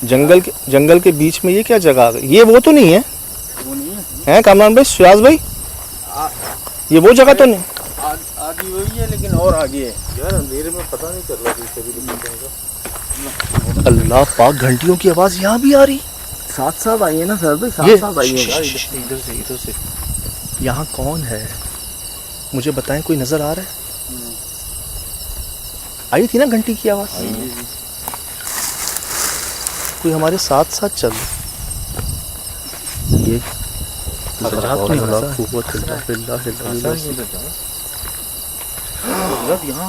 जंगल के बीच में ये क्या जगह आ गई? ये वो तो नहीं है? वो नहीं है कामरान भाई, सुयाज भाई, ये वो जगह तो नहीं? आगे वही है लेकिन और आगे है यार, अंधेरे में पता नहीं चल रहा पीछे भी दिखने का। अल्लाह पाक, घंटियों की आवाज यहाँ भी आ रही? साथ साथ आई है ना सर भाई, ये साथ साथ आई है। इधर से यहाँ कौन है मुझे बताएं, कोई नजर आ रहा है? आई थी ना घंटी की आवाज? कोई हमारे साथ साथ चल ये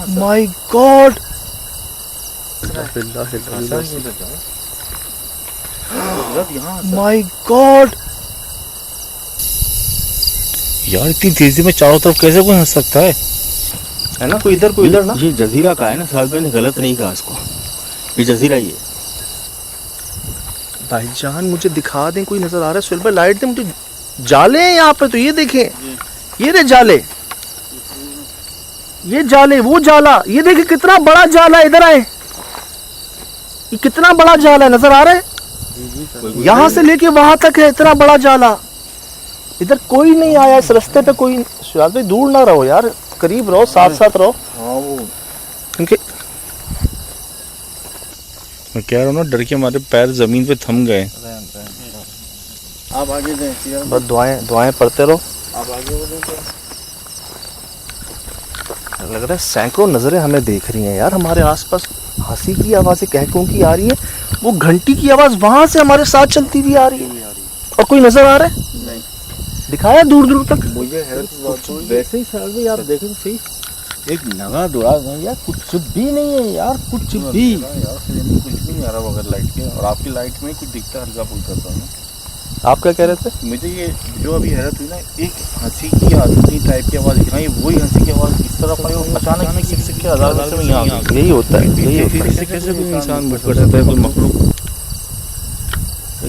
माय गॉड, माय गॉड यार इतनी तेजी में चारों तरफ कैसे कोई हंस सकता है ना? कोई इधर ना। ये जजीरा का है ना, साहब ने गलत नहीं कहा इसको, ये जजीरा ही है। भाईजान मुझे दिखा दें, कोई नजर आ रहा है? सुहेल भाई लाइट दे मुझे। जाले हैं यहाँ पे तो, ये देखें, ये रे जाले, ये जाले, वो जाला, ये देखिए कितना बड़ा जाला है। इधर आए, ये कितना बड़ा जाला है, नजर आ रहा है? यहाँ से लेके वहां तक है, इतना बड़ा जाला। इधर कोई नहीं आया इस रास्ते पे, कोई। सुहेल भाई दूर ना रहो यार, करीब रहो, साथ साथ रहो। क्योंकि मैं कह रहा हूँ ना, डर के हमारे पैर जमीन पे थम गए। आप आगे दें, बस दुआएं पढ़ते रहो। आप आगे बढ़ें। लग रहा है सैकड़ों नजरें हमें देख रही हैं यार, हमारे आसपास हंसी की आवाजें कहकों की आ रही है, वो घंटी की आवाज वहां से हमारे साथ चलती हुई आ रही है, और कोई नजर आ रहा है? नहीं दिखाया दूर दूर तक? मुझे है वैसे ही सर भाई, आप देखें तो सही, एक नगा दुआ यार, कुछ भी नहीं है यार, कुछ भी यार, कुछ भी नहीं आ रहा बगैर लाइट के। और आपकी लाइट में कुछ दिखता है हल्का फुल्का सा ना। आप क्या कह रहे थे? मुझे ये जो अभी हैरत हुई ना, एक हंसी की आदमी टाइप की आवाज दिखाई, वही हंसी की आवाज इस तरफ आई और अचानक से क्या हजार वर्ष में यहाँ आ गई। यही होता है, यही होता है। इससे कैसे कोई इंसान बुक कर सकता है, कोई मखलूक?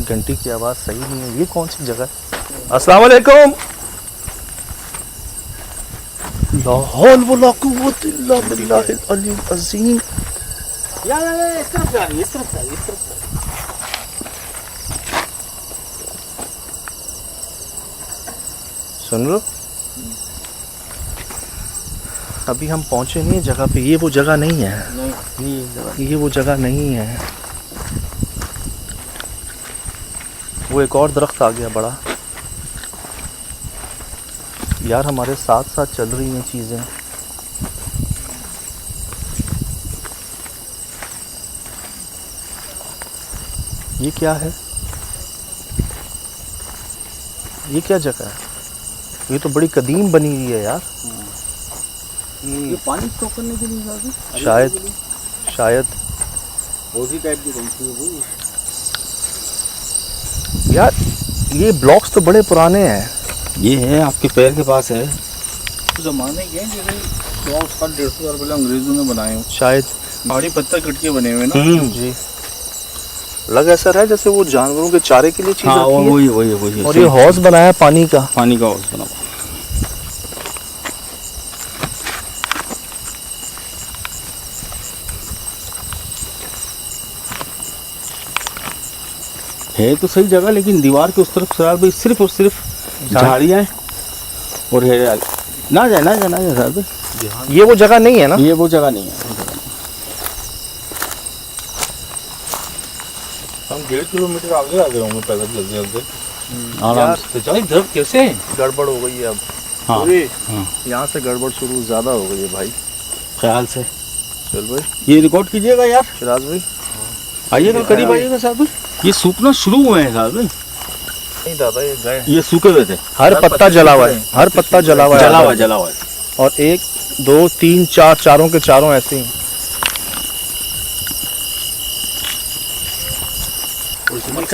घंटी की आवाज सही नहीं है। ये कौन सी जगह है? अस्सलाम वालेकुम। ला हौल वला कुव्वत इल्ला बिल्लाहिल अलील अज़ीम। या इस तरफ जा रही है, इस तरफ जा रही है, इस तरफ। सुन लो, अभी हम पहुंचे नहीं जगह पे। ये वो जगह नहीं है, नहीं ये वो जगह नहीं है। वो एक और दरख्त आ गया बड़ा यार, हमारे साथ साथ चल रही हैं चीजें। ये क्या है? ये क्या जगह है? ये तो बड़ी कदीम बनी हुई है यार। ये पानी स्टॉक करने के लिए शायद उसी टाइप की बनती है वो यार। ये ब्लॉक्स तो बड़े पुराने हैं। ये है आपके पैर के पास है, जमाने के हैं, जैसे 100 साल 150 साल पहले अंग्रेजों ने बनाए हो शायद। पहाड़ी पत्थर कट के बने हुए ना। जी, लग ऐसा रहा है जैसे वो जानवरों के चारे के लिए चीज हाँ, रखी है। वही और ये हौज बनाया पानी का हौज बना है तो सही जगह, लेकिन दीवार के उस तरफ सर भाई सिर्फ और सिर्फ झाड़ियाँ और है। ना जाए सर भाई, ये वो जगह नहीं है ना? ये वो जगह नहीं है। हम 1.5 किलोमीटर आगे आ गए होंगे पैदल चलते आराम से। दरख्त कैसे गड़बड़ हो गई है अब। हाँ, यहाँ से गड़बड़ शुरू ज्यादा हो गई है भाई, ख्याल से। चल भाई, ये रिकॉर्ड कीजिएगा यार, शिराज भाई। आइएगा, करीब आइएगा साहब भाई। ये सूखना शुरू हुए हैं साहब भाई। नहीं दादा, ये गए, ये सूखे हुए थे, हर पत्ता जला हुआ है, हर पत्ता जला हुआ है, जला हुआ है। और 1 2 3 4 चारों के चारों ऐसे ही।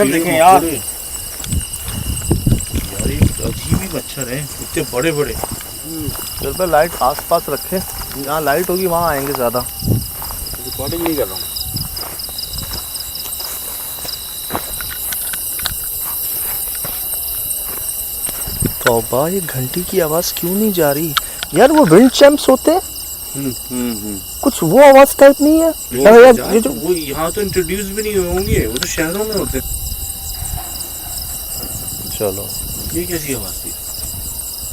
देखें यार, अजीब ही मच्छर है, इतने बड़े बड़े। चल भाई, लाइट आस पास रखे, जहाँ लाइट होगी वहाँ आएंगे ज्यादा। रिकॉर्डिंग नहीं कर रहा हूँ। तौबा, ये घंटी की आवाज क्यों नहीं जा रही यार? वो विंड चैम्प्स होते हैं। कुछ वो आवाज टाइप नहीं है यार, ये जो वो यहाँ तो इंट्रोड्यूस भी नहीं हुए होंगे, वो तो शहरों में होते। चलो ये कैसी आवाज थी?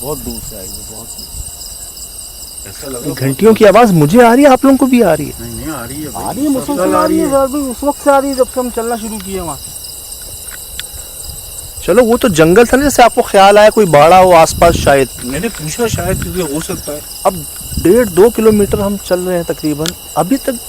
बहुत दूर से आई है, बहुत दूर। ऐसा लगा घंटियों की आवाज मुझे आ रही है, आप लोगों को भी आ रही है? नहीं नहीं आ रही है भाई। आ रही है, मुसलसल आ रही है यार भाई, उस वक्त से आ रही है जब से हम चलना शुरू किए वहाँ से। चलो वो तो जंगल था ना, जैसे आपको ख्याल आया कोई बाड़ा हो आसपास शायद। मैंने पूछा शायद क्योंकि हो सकता है। अब 1.5-2 किलोमीटर हम चल रहे हैं तकरीबन, अभी तक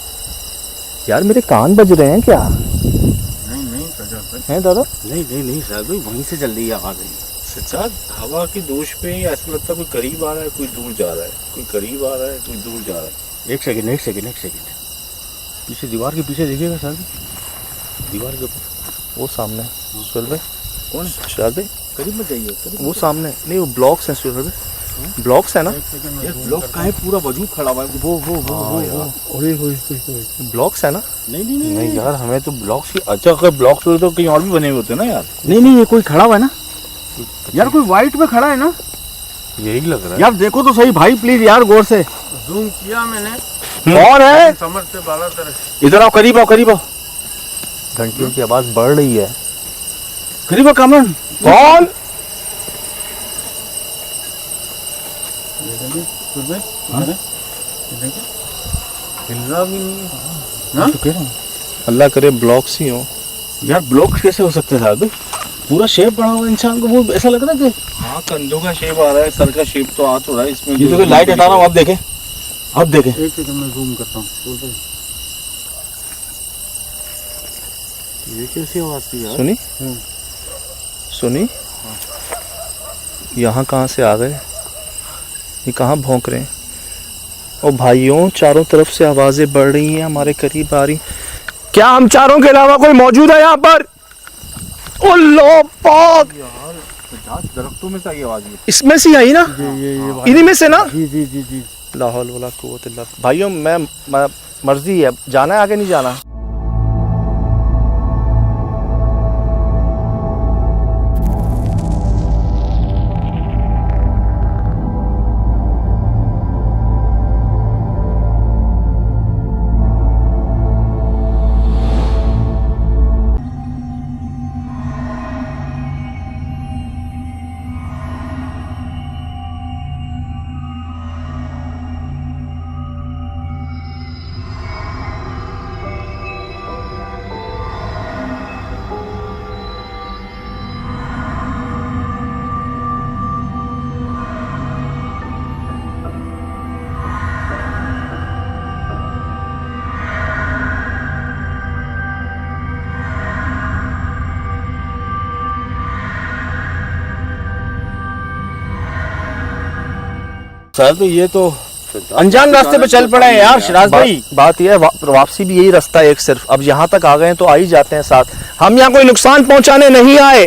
यार मेरे कान बज रहे हैं क्या? नहीं नहीं सजाद भाई, हैं दादा? नहीं सर भाई, वहीं से जल्दी ही आवाज आई। सजाद हवा की दोष पे ही ऐसा लगता है कोई करीब आ रहा है, कोई दूर जा रहा है, कोई करीब आ रहा है, कोई दूर जा रहा है। एक सेकंड पीछे दीवार के पीछे देखिएगा सर, दीवार के वो सामने सुहेल भाई, कौन? शायद भाई करीब मत जाइए, करीब वो सामने नहीं, वो ब्लॉक्स हैं सुहेल भाई, ब्लॉक्स है ना? यार ब्लॉक का है, पूरा वजूद खड़ा हुआ है। वो ब्लॉक्स है ना? नहीं यार हमें तो ब्लॉक्स की, अच्छा अगर ब्लॉक्स होते तो कहीं और भी बने हुए होते ना यार। नहीं ये कोई खड़ा हुआ है ना यार, कोई वाइट में खड़ा है ना यही लग रहा है यार, देखो तो सही भाई प्लीज यार, गौर से। जूम किया मैंने, कौन है? समझ से बाला तरह। इधर आओ, करीब आओ। घंटियों की आवाज बढ़ रही है। करीब आओ कामरान। कौन? हिलना भी नहीं है। हाँ? तो कह रहा हूँ अल्लाह करे ब्लॉक्स ही हो। यार, ब्लॉक कैसे हो सकते हैं साहब? पूरा शेप बना हुआ इंसान को, वो ऐसा लग रहा है कि हाँ कंधों का शेप आ रहा है, सर का शेप तो आ तो रहा है इसमें। ये तो लाइट हटा रहा हूँ, आप देखें। एक सेकंड में जूम करता हूँ। ये कैसी आवाज थी यार? सुनी? यहाँ कहाँ से आ गए? ये कहाँ भौंक रहे हैं? ओ भाइयों, चारों तरफ से आवाजें बढ़ रही हैं, हमारे करीब आ रही। क्या हम चारों के अलावा कोई मौजूद है यहाँ पर? ओ लो पाक! यार दरख्तों में से आई आवाज ये। इसमें से आई ना? इन्हीं में से ना? जी। ला हौल वला कुव्वत इल्ला बिल्लाह। भाइयों मैं मर्जी है, जाना है आगे नहीं जाना? सर तो ये तो अनजान रास्ते पे चल पड़े हैं यार शिराज भाई। बात यह है, वापसी भी यही रास्ता है एक सिर्फ। अब यहाँ तक आ गए हैं तो आ ही जाते हैं साथ। हम यहाँ कोई नुकसान पहुंचाने नहीं आए।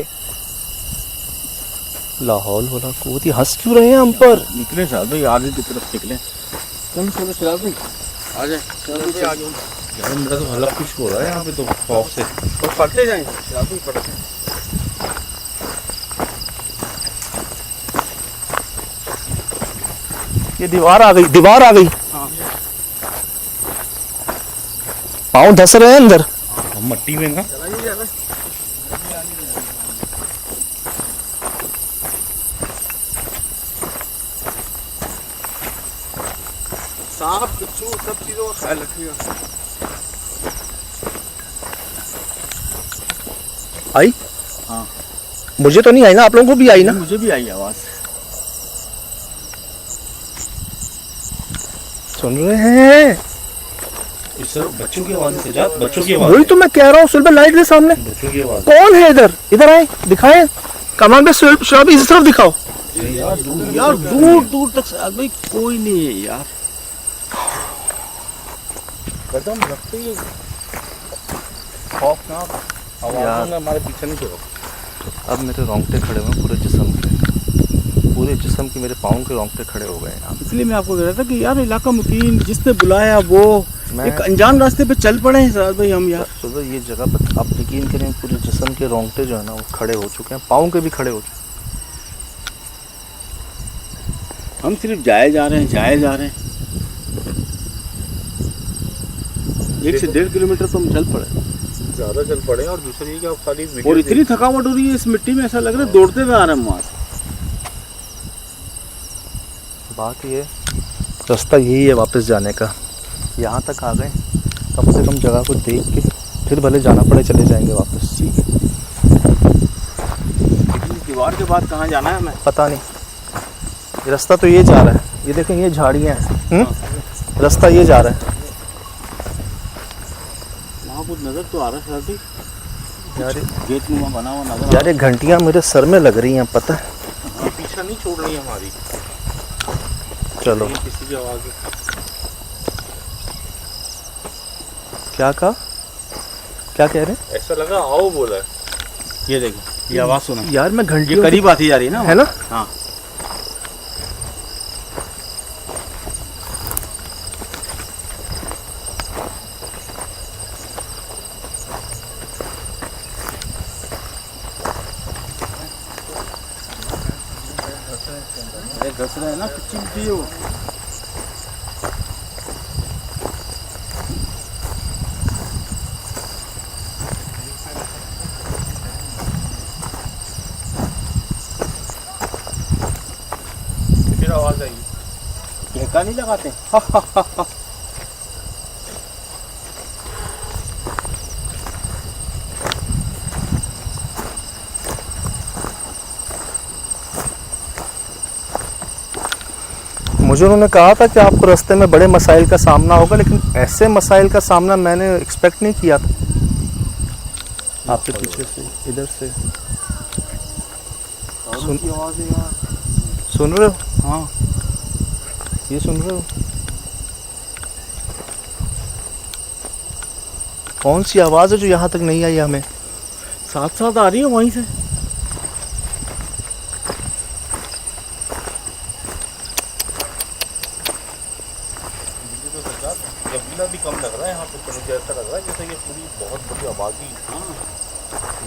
लाहौल वाला कुव्वत, हंस क्यों रहे हैं हम पर? निकले साहब भाई, आगे की तरफ निकले। चलो शिराज भाई आ जाए। चलो भाई आ जाओ यार मेरा तो हल्ला खुश हो रहा है यहाँ पे तो खौफ से। तो पढ़ते जाएंगे शिराज भाई, पढ़ते हैं। ये दीवार आ गई। पाँव धस रहे हैं अंदर। हम मट्टी में ना। सांप बिच्छू सब चीजों का ख्याल रखिएगा। आई? हाँ। मुझे तो नहीं आई ना, आप लोगों को भी आई ना? मुझे भी आई आवाज। सुन रहे हैं? इस बच्चों की आवाज से जा, बच्चों की आवाज। वही तो मैं कह रहा हूँ। सुहेल भाई लाइट ले सामने। बच्चों की आवाज। कौन है इधर? इधर आए, दिखाएं। कमाल पे सुहेल भाई इस तरफ दिखाओ। यार दूर दूर तक शिराज भाई कोई नहीं है यार। कदम रखते ही खौफनाक आवाज़ों ने हमारे पीछे नहीं छोड़ा। अब मेरे रोंगटे खड़े हुए पूरे जिस्म के, मेरे पाँव के रोंगटे खड़े हो गए हैं। इसलिए मैं आपको कह रहा था कि यार इलाका मुकीम जिसने बुलाया वो मैं एक अनजान रास्ते पे चल पड़े हैं शिराज भाई हम यार। सुबह ये जगह आप यकीन करें, पूरे जिस्म के रोंगटे जो है ना वो खड़े हो चुके हैं, पाँव के भी खड़े हो चुके हैं। हम सिर्फ जाए जा रहे हैं। 1 से 1.5 किलोमीटर तो हम चल पड़े ज्यादा चल पड़े। और दूसरी कि आप खाली और वीडियो इतनी थकावट हो रही है इस मिट्टी में, ऐसा लग रहा है दौड़ते हुए आ रहे हैं वहाँ से। बात ये रास्ता यही है वापस जाने का। यहाँ तक आ गए, कम से कम जगह को देख के फिर भले जाना पड़े चले जाएंगे वापस। ठीक है, दीवार के बाद कहाँ जाना है हमें पता नहीं, ये रास्ता तो ये जा रहा है, ये देखें ये झाड़ियाँ हैं, रास्ता ये जा रहा है। वहाँ कुछ नज़र तो आ रहा है सर यार गेट में बना हुआ नजर यार ये घंटियाँ मेरे सर में लग रही हैं, पता है। ये पीछा नहीं छोड़ रही है हमारी। चलो ये किसी की आवाज है। क्या कहा, क्या कह रहे हैं? ऐसा लगा आओ बोला है। ये देखिए, ये आवाज़ सुना, यार मैं ये घंटियों करीब आती जा रही है ना, है ना। हाँ घस रहे हैं ना, कच्ची मिट्टी है वो। फिर आवाज आई। ठेका नहीं लगाते मुझे उन्होंने कहा था कि आपको रास्ते में बड़े मसाइल का सामना होगा, लेकिन ऐसे मसाइल का सामना मैंने एक्सपेक्ट नहीं किया था। आपके पीछे से इधर से सुन की आवाज़ है यार। सुन रहे हो? हाँ ये सुन रहे हो? कौन सी आवाज़ है जो यहाँ तक नहीं आई हमें? साथ साथ आ रही है वहीं से। कबीला भी कम लग रहा है यहाँ पे, तो मुझे ऐसा लग रहा है जैसे ये पूरी बहुत बड़ी आबादी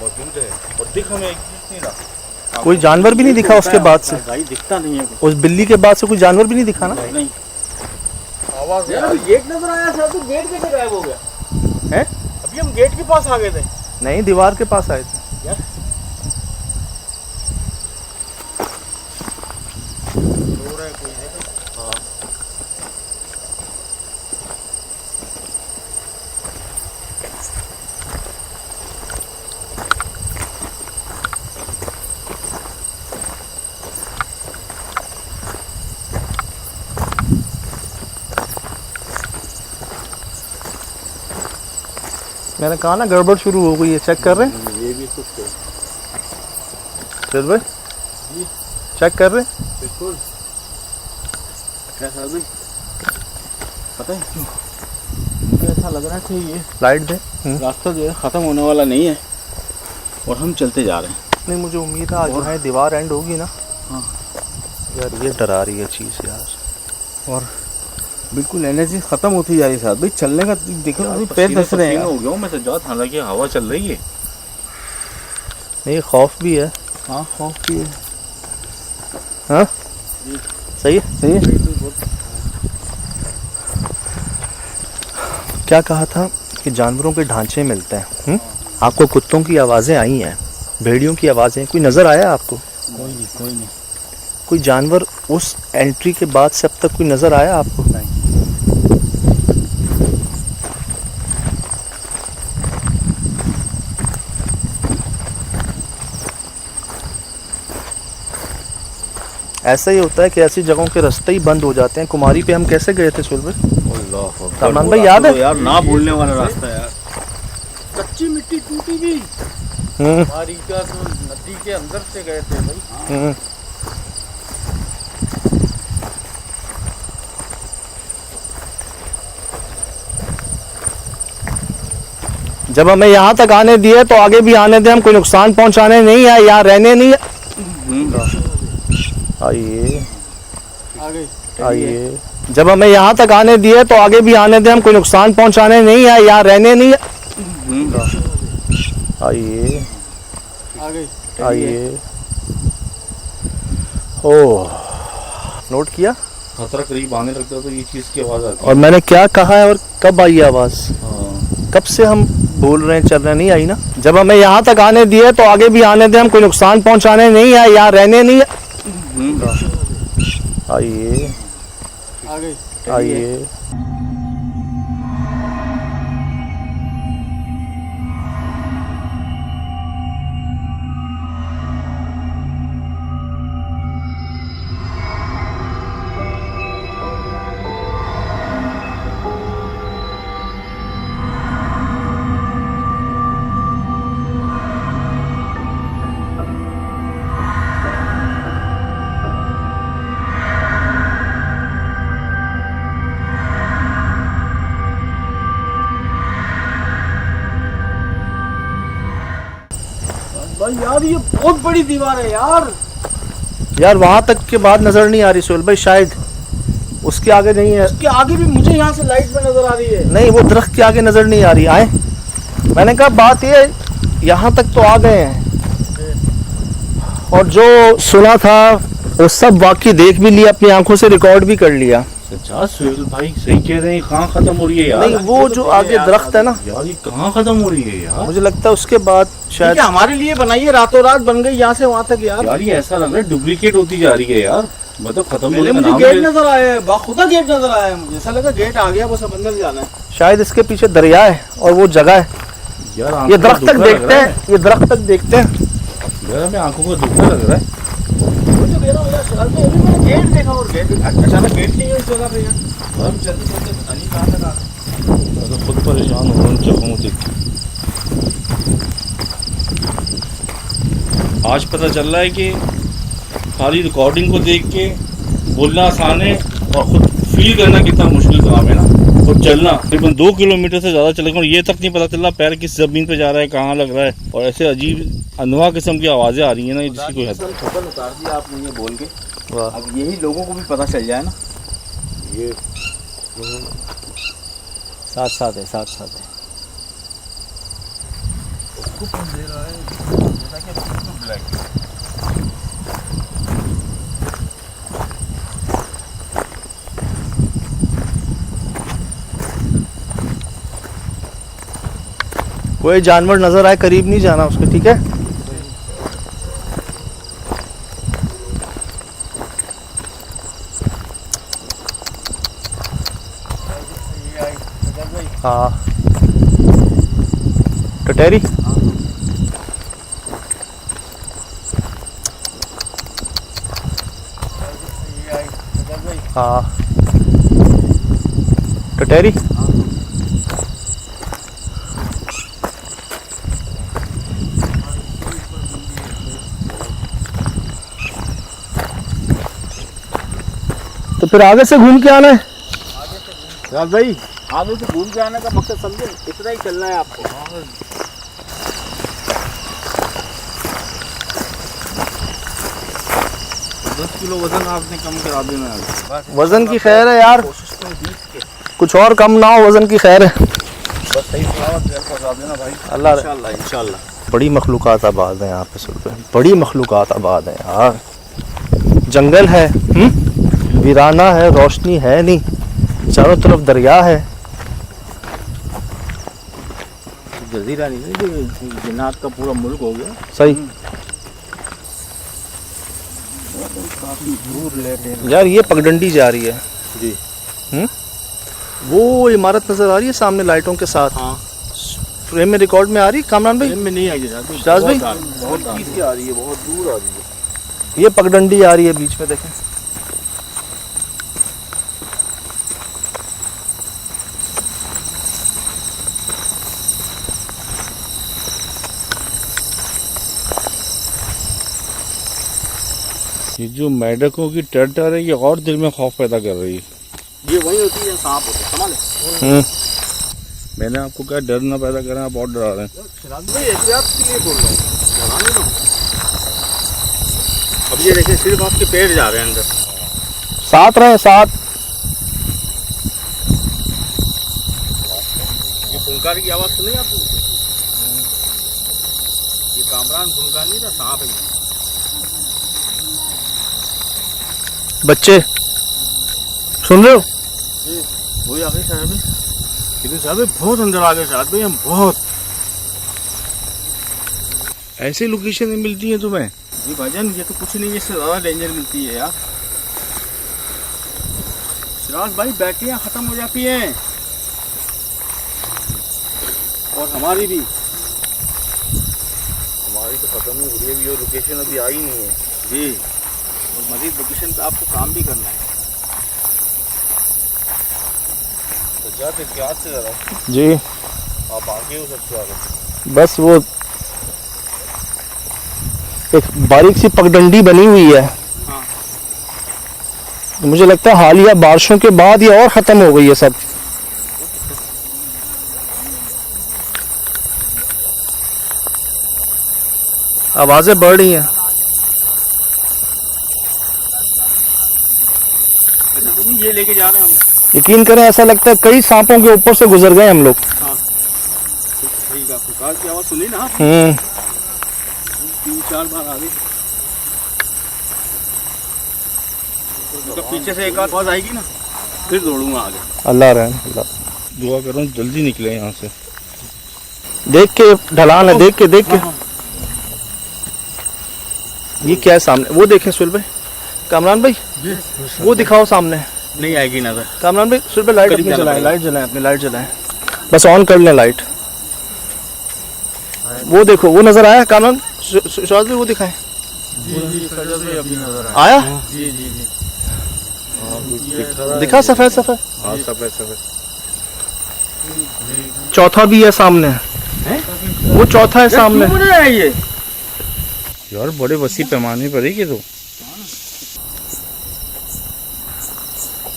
मौजूद है और दिख हमें एक चीज नहीं रहा। कोई जानवर भी नहीं दिखा उसके बाद से? भाई दिखता नहीं है कुछ। उस बिल्ली के बाद से कोई जानवर भी नहीं दिखा ना? नहीं आवाज यार गेट नजर आया सर, तो गेट कैसे गायब हो गया है? अभी हम गेट के पास आ गए थे नहीं, दीवार के पास आए थे। यार। रो रहा है कोई है। हाँ मैंने कहा ना गड़बड़ शुरू हो गई है, चेक कर रहे हैं ये भी कुछ है। फिर भाई चेक कर रहे हैं। बिल्कुल। क्या सर भाई पता है क्यों मुझे ऐसा लग रहा है कि ये लाइट दे। रास्ता जो है ख़त्म होने वाला नहीं है और हम चलते जा रहे हैं। नहीं, मुझे उम्मीद है आज यहाँ दीवार एंड होगी ना। हाँ यार ये डरा रही है चीज़ यार। और बिल्कुल एनर्जी ख़त्म होती जा रही है साहब भाई, चलने का देखो यार, अभी पैर धस रहे हैं। हो गया हूँ मैं सज्जाद, हालांकि हवा चल रही है। नहीं, खौफ भी है। हाँ खौफ भी है। हाँ सही है, सही है। क्या कहा था कि जानवरों के ढांचे मिलते हैं। आपको कुत्तों की आवाज़ें आई हैं, भेड़ियों की आवाज़ें, कोई नज़र आया आपको? कोई नहीं, कोई नहीं। कोई जानवर उस एंट्री के बाद से अब तक कोई नज़र आया आपको? नहीं। ऐसा ही होता है कि ऐसी जगहों के रास्ते ही बंद हो जाते हैं। कुमारी पे हम कैसे गए थे सुरभि? सामान भाई याद है? यार ना भूलने वाला रास्ता यार। कच्ची मिट्टी टूटी भी हमारी का तो नदी के अंदर से गए थे भाई। जब हमें यहाँ तक आने दिए तो आगे भी आने दें, हम कोई नुकसान पहुँचाने नहीं है, यहाँ रहने नहीं है। आइए आइए, जब हमें यहाँ तक आने दिए तो आगे भी आने दें, हम कोई नुकसान पहुँचाने नहीं है, यहाँ रहने नहीं है। आइए आइए। ओह, नोट किया? खतरा करीब आने लगता तो ये चीज की आवाज आती और मैंने क्या कहा है और कब आई आवाज़? है। हाँ कब से हम बोल रहे हैं, चल रहे नहीं आई ना। जब हमें यहाँ तक आने दिए तो आगे भी आने दें, हम कोई नुकसान पहुँचाने नहीं आए, यहाँ रहने नहीं आइए आइए। भाई यार ये बहुत बड़ी दीवार है यार। यार वहाँ तक के बाद नजर नहीं आ रही सोहेल भाई, शायद उसके आगे नहीं है। उसके आगे भी मुझे यहाँ से लाइट में नजर आ रही है। नहीं, वो दरख्त के आगे नजर नहीं आ रही। आए, मैंने कहा बात ये, यहाँ तक तो आ गए हैं और जो सुना था वो सब वाकई देख भी लिया, अपनी आंखों से रिकॉर्ड भी कर लिया। सच्चा सुहेल भाई सही कह रहे हैं, कहाँ खत्म हो रही है यार। नहीं, वो जो आगे दरख्त है ना यार, ये कहाँ खत्म हो रही है यार। मुझे लगता है उसके बाद शायद हमारे लिए बनाई है, रातों रात बन गई यहाँ से वहाँ तक यार। यार ये ऐसा लग रहा है डुप्लीकेट होती जा रही है यार, मतलब खत्म होने का मुझे नाम गेट ले- नजर आया है, बाखुदा गेट नजर आया है। मुझे ऐसा लगा गेट आ गया, बस अब अंदर जाना है। शायद इसके पीछे दरिया है और वो जगह है। यार ये आंखों दरख्त का तक दुखड़ा लग देखते रहा हैं, ये दरख्त तक देखते हैं। है। यार हमें आंखों का दुखड़ा लग रहा है। मुझे कह रहा हूँ यार, शहर में अभी मैंने गेट देखा और गेट अचानक गेट नहीं है उस जगह पे यार। हम चलते चलते पता नहीं कहाँ तक आ गए। मैं तो खुद परेशान हो रहा हूँ जगहों से। आज पता चल रहा है कि खाली रिकॉर्डिंग को देख के बोलना आसान है और खुद फील करना कितना मुश्किल काम है ना। और चलना तकरीबन 2 किलोमीटर से ज़्यादा चले गए और ये तक नहीं पता चल रहा पैर किस ज़मीन पे जा रहा है, कहाँ लग रहा है। और ऐसे अजीब अनवा किस्म की आवाज़ें आ रही हैं ना, जिसकी कोई हद। ठोकर उतार दिया आपने ये बोल के। वाह, अब यही लोगों को भी पता चल जाए ना। ये साथ साथ है, साथ साथ है। कोई जानवर नजर आए करीब नहीं जाना उसके, ठीक है। हाँ, टटेरी। हाँ, टटेरी। तो फिर आगे से घूम के आना है। राज भाई आगे से घूम के आने का मकसद समझे, इतना ही चलना है आपको। 10 किलो वजन आपने कम करा देना है। वजन की खैर है यार, कुछ और कम ना हो, वजन की खैर है। बस सही सलामत घर पहुंचा देना भाई। अल्लाह, इंशाल्लाह इंशाल्लाह। बड़ी मखलूकात आबाद है यहाँ पे सुल्तान, बड़ी मखलूकात आबाद है यार। जंगल है, वीराना है, रोशनी है नहीं, चारों तरफ दरिया है। जजीरा नहीं है, जिन्नात का पूरा मुल्क हो गया। सही काफी दूर लेटे यार, ये पगडंडी जा रही है जी। वो इमारत नजर आ रही है सामने लाइटों के साथ। हाँ, फ्रेम में रिकॉर्ड में आ रही, कामरान भाई, में नहीं आई शाहज भाई? बहुत पीछे आ रही है, बहुत दूर आ रही है। ये पगडंडी आ रही है बीच में, देखें। ये जो मेढकों की टर है ये और दिल में खौफ पैदा कर रही है। ये वही होती है, सांप होते हैं, संभाले। मैंने आपको क्या डर ना पैदा करें, आप और डरा रहे हैं। शराब भाई एहतियात के लिए बोल रहा हूँ, डराने ना। अब ये देखिए सिर्फ आपके पेड़ जा रहे हैं अंदर। साथ रहे, साथ। ये फुंकार की आवाज सुनी आपने? ये कामरान फुंकार नहीं था, सांप है। बच्चे सुन रहे हो? वही आ गई शहर में। लेकिन साहब बहुत अंदर आ गए साहब भाई, हम बहुत। ऐसी लोकेशन मिलती है तुम्हें? जी भाईजान ये तो कुछ नहीं, इससे ज्यादा डेंजर मिलती है यार। सिराज भाई बैटरियां खत्म हो जाती हैं और हमारी भी तो खत्म ही हो रही है अभी, और लोकेशन अभी आई नहीं है जी, और मजीद लोकेशन पे आपको काम भी करना है। तो जाते क्या से जरा जी आप आगे हो सबसे आगे। बस वो एक बारीक सी पगडंडी बनी हुई है, हाँ। मुझे लगता है हालिया बारिशों के बाद ये और खत्म हो गई है सब। आवाजें बढ़ रही हैं। ऐसा तो नहीं ये लेके जा रहे हैं हम लोग। यकीन करें ऐसा लगता है कई सांपों के ऊपर से गुजर गए हम लोग। हाँ सही कहा, पुकार की आवाज सुनी ना आप? 3-4 बार आ गई। तो पीछे से एक आवाज आएगी ना फिर दौड़ूंगा आगे। अल्लाह रहम, अल्लाह। दुआ करो जल्दी निकले यहाँ से। देख के ढलान है, देख के ये क्या है सामने? वो देखें सुहेल भाई, कामरान भाई वो दिखाओ सामने। नहीं आएगी नजर। कामरान भाई सुहेल भाई लाइट करीब अपनी जाना जलाएं, पड़ेगा। लाइट जलाएं, अपनी लाइट जलाएं, बस ऑन कर लें लाइट। वो देखो वो नजर आया कामरान? शायद भी वो दिखाएं। अभी नजर आया? जी दिखा सफेद सफेद? हाँ सफेद सफेद। चौथा भी है सामने, वो चौथा है सामने। है ये यार बड़े वसी पैमाने पर है ये तो।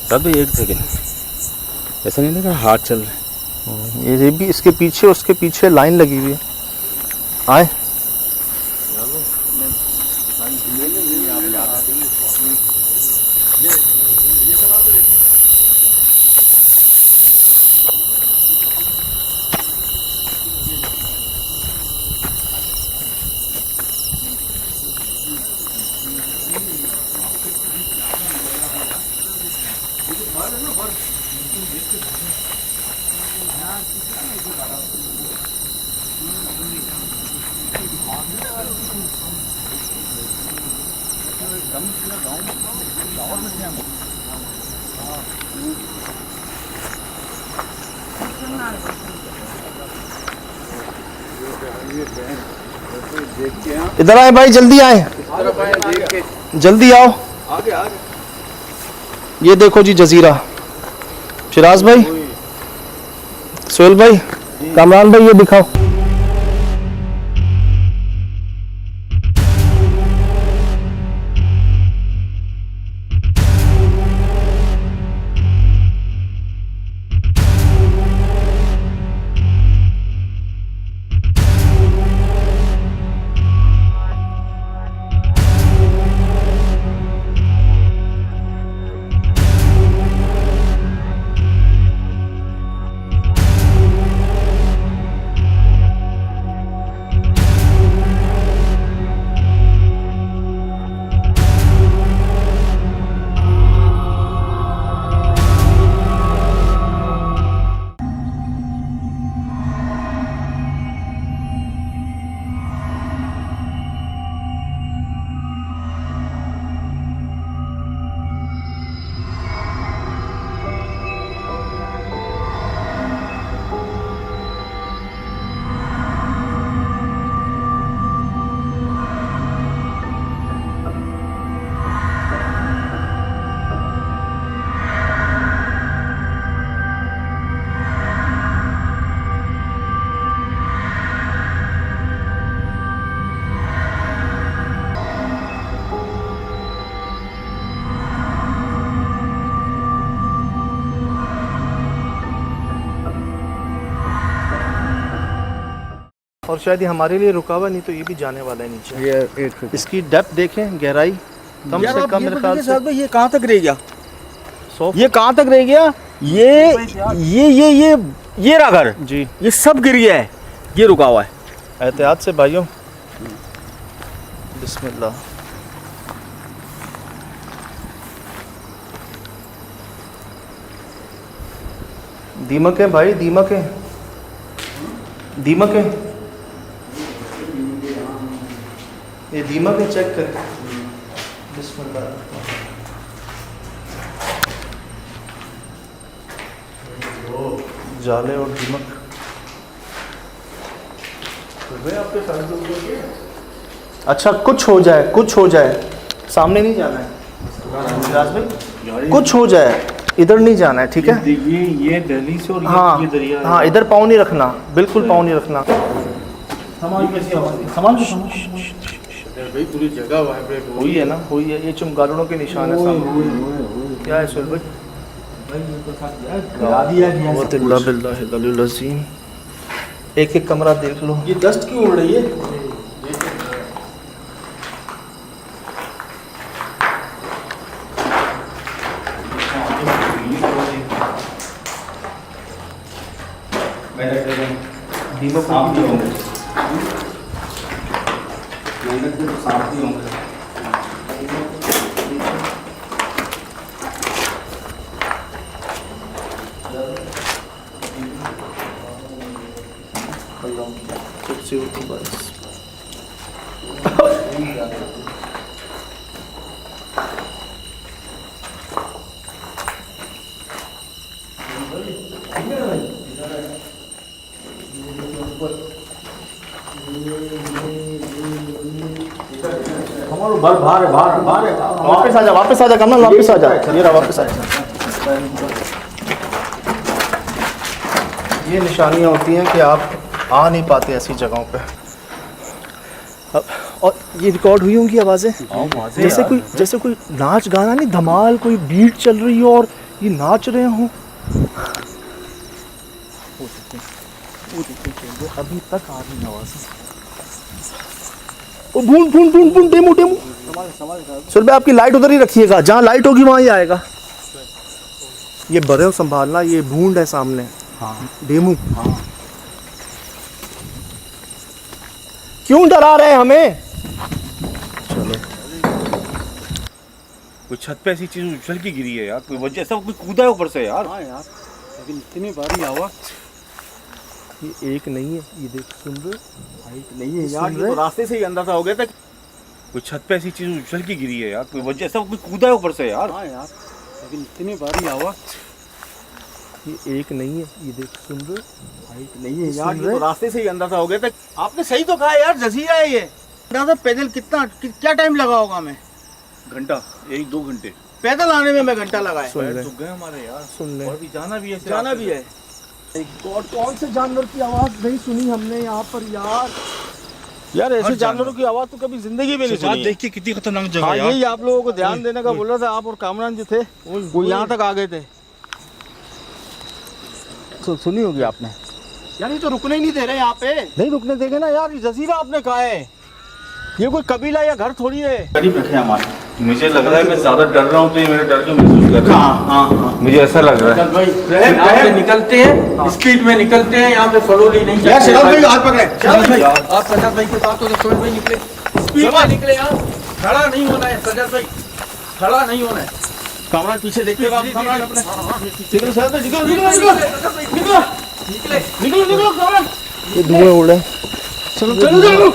तब एक सेकंड, ऐसा नहीं लगा हाथ चल रहा है। ये भी इसके पीछे उसके पीछे लाइन लगी हुई है। आए इधर आए भाई, जल्दी आए, जल्दी आओ। आगे आगे ये देखो जी जजीरा। शिराज भाई, सोहेल भाई, कामरान भाई ये दिखाओ। और शायद ये हमारे लिए रुका हुआ, नहीं तो ये भी जाने वाला है नीचे। ये इसकी डेप्थ देखें, गहराई कम से कम मेरे ख्याल से भाई ये कहाँ तक रह गया? 100 ये कहाँ तक रह गया? ये रहा घर जी। ये सब गिर गया है, ये रुका हुआ है। एहतियात से भाइयों, बिस्मिल्लाह। दीमक है भाई, दीमक है, दीमक है, ये दीमक है, चेक कर। जाले और दीमक आपके साथ। अच्छा कुछ हो जाए, कुछ हो जाए, सामने नहीं जाना है मिराज भाई, कुछ हो जाए इधर नहीं जाना है, ठीक है? ये दिल्ली से और हाँ ये दरिया हाँ, इधर पाँव नहीं रखना, बिल्कुल पाँव नहीं रखना। भाई पूरी जगह वाइब्रेट हो हुई है ना, हुई है, ये चमगादड़ों के निशान है सामने। क्या है सुहेल भाई? एक एक कमरा देख लो। ये डस्ट क्यों उड़ रही है? दीमक सांप भी होंगे, सांप भी होंगे। खूबसूरती बस। वापस आ जा, वापस आ जा कमल, वापस आ जा, ये रहा, वापस आ जा। ये निशानियाँ होती हैं कि आप आ नहीं पाते ऐसी जगहों पे। अब और ये रिकॉर्ड हुई होंगी आवाज़ें, जैसे कोई नाच गाना नहीं, धमाल, कोई बीट चल रही हो और ये नाच रहे हों। अभी तक आ रही आवाज़। ओ ढूंढ ढूंढ ढूंढ ढूंढ, डेमो डेमो। सुन भाई आपकी लाइट उधर ही रखिएगा, जहाँ लाइट होगी वहाँ ही आएगा। ये बड़े हो संभालना, ये भूंड है सामने। हाँ डेमू। हाँ क्यों डरा रहे हैं हमें? चलो कोई छत पे ऐसी चीज उछल के गिरी है यार, कोई वजह ऐसा कोई कूदा है ऊपर से यार। हाँ यार, लेकिन इतनी बारी आवाज। ये एक नहीं है, ये देख, सुन रहे? एक नहीं है यार, ये तो रास्ते से ही अंदाजा हो गया था। कोई छत पे ऐसी चीज उछल के गिरी है यार, कोई वजह ऐसा कोई कूदा है ऊपर से यार। हाँ यार, लेकिन इतनी बारी आवाज। ये एक नहीं है, ये देख, सुन रहे? एक नहीं है यार, ये तो रास्ते से ही अंदाजा हो गया था। आपने सही तो कहा यार, जजीरा है ये। अंदाजा पैदल क्या टाइम लगा होगा हमें? घंटा, 1-2 घंटे पैदल आने में मैं घंटा लगाया। सुन ले, तो गए हमारे यार, सुन ले, और भी जाना भी है, जाना भी है। और कौन से जानवर की आवाज नहीं सुनी हमने यहाँ पर यार? यार ऐसे जानवरों की आवाज तो कभी जिंदगी में नहीं सुनी। देख के कितनी खतरनाक जगह हाँ, है यार। यही आप लोगों को ध्यान देने का बोल रहा था। आप और कामरान जो थे वो यहाँ तक आ गए थे। सुनी होगी आपने यार, ये तो रुकने ही नहीं दे रहे यहाँ पे। नहीं रुकने देंगे ना यार, ये जजीरा आपने कहा है, ये कोई कबीला या घर थोड़ी है। करीब रखे हमारे। मुझे लग रहा है मैं ज्यादा डर रहा हूँ तो ये मेरे डर को महसूस कर रहा है। हाँ, मुझे ऐसा लग रहा है। यहाँ से निकलते हैं, स्पीड में निकलते हैं, यहाँ पे फॉलो नहीं करते। हाथ पकड़े आप, सजाद भाई के साथ तो सुरेश भाई निकले, स्पीड में निकले यार। खड़ा नहीं होना है सजाद भाई, खड़ा नहीं होना है। कामरान पीछे देखते हो आप, कामरान अपने निकलो सजाद भाई, निकलो निकलो निकलो निकलो निकलो निकलो कामरान। ये धुएं उड़ रहे। चलो चलो चलो।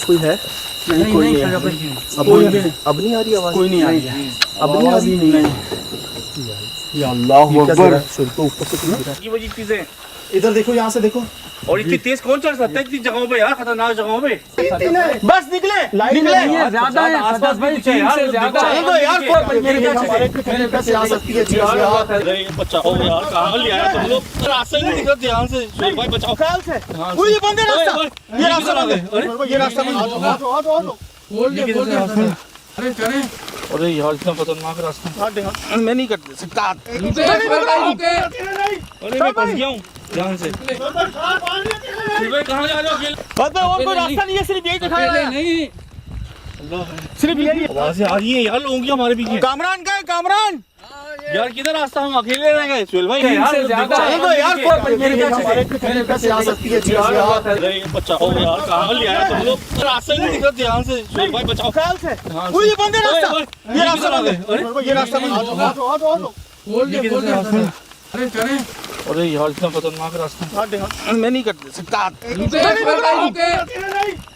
कोई है? नहीं कोई नहीं, अब नहीं आ रही आवाज? कोई नहीं आ रही है, अब नहीं आ रही है। या अल्लाह अकबर। सुन तो ऊपर से गिरा। ये वही चीजें, इधर देखो, यहाँ से देखो। और इतनी तेज कौन चल सकता है इतनी जगहों पे यार, खतरनाक जगहों पे? बस निकले, निकले ज्यादा है आसपास भाई, से ज्यादा चलो तो यार, मेरे पास आ सकती है चीज यार। बचाओ यार, कहां ले आया तुम लोग? रास्ता ही नहीं दिख रहा, ध्यान से शोर भाई बचाओ। ख्याल से ये बंद है रास्ता, ये रास्ता बंद है, ये रास्ता बंद है। आओ बोल दे। अरे चले। अरे यार इतना खतरनाक रास्ता, मैं नहीं कर सकता। अरे मैं फंस गया हूँ, ध्यान से। भाई कहाँ जा रहे हो अकेले? बस और कोई रास्ता नहीं है, सिर्फ यही दिखाई दे रहा है। नहीं, सिर्फ यही आवाज़ें आ रही है यार, लोगों की हमारे पीछे। कामरान का है, कामरान यार किधर रास्ता, हम अकेले रह गए सुहेल भाई यार, चलो तो यार, कैसे आ सकती है चीज़ यार? अरे बचाओ यार, कहाँ ले आया तुम लोग, रास्ता ही नहीं दिख रहा ध्यान से सुहेल भाई, बचाओ ख्याल से। वो ये बंद है रास्ता, ये रास्ता बंद है, ये रास्ता बंद है। अरे यार इतना खतरनाक रास्ता, मैं नहीं कर सकता।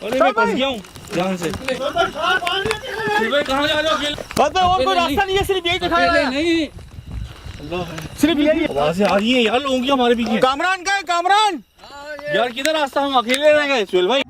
अरे मैं फंस गया हूँ ध्यान से। सुहेल भाई कहाँ जा रहे हो अकेले? और कोई रास्ता नहीं है, सिर्फ यही दिखाया है। नहीं, सिर्फ यही। आवाज़ें आ रही है यार, लोगों की हमारे पीछे। कामरान का है, कामरान। यार किधर रास्ता, हम अकेले रह गए सुहेल भाई।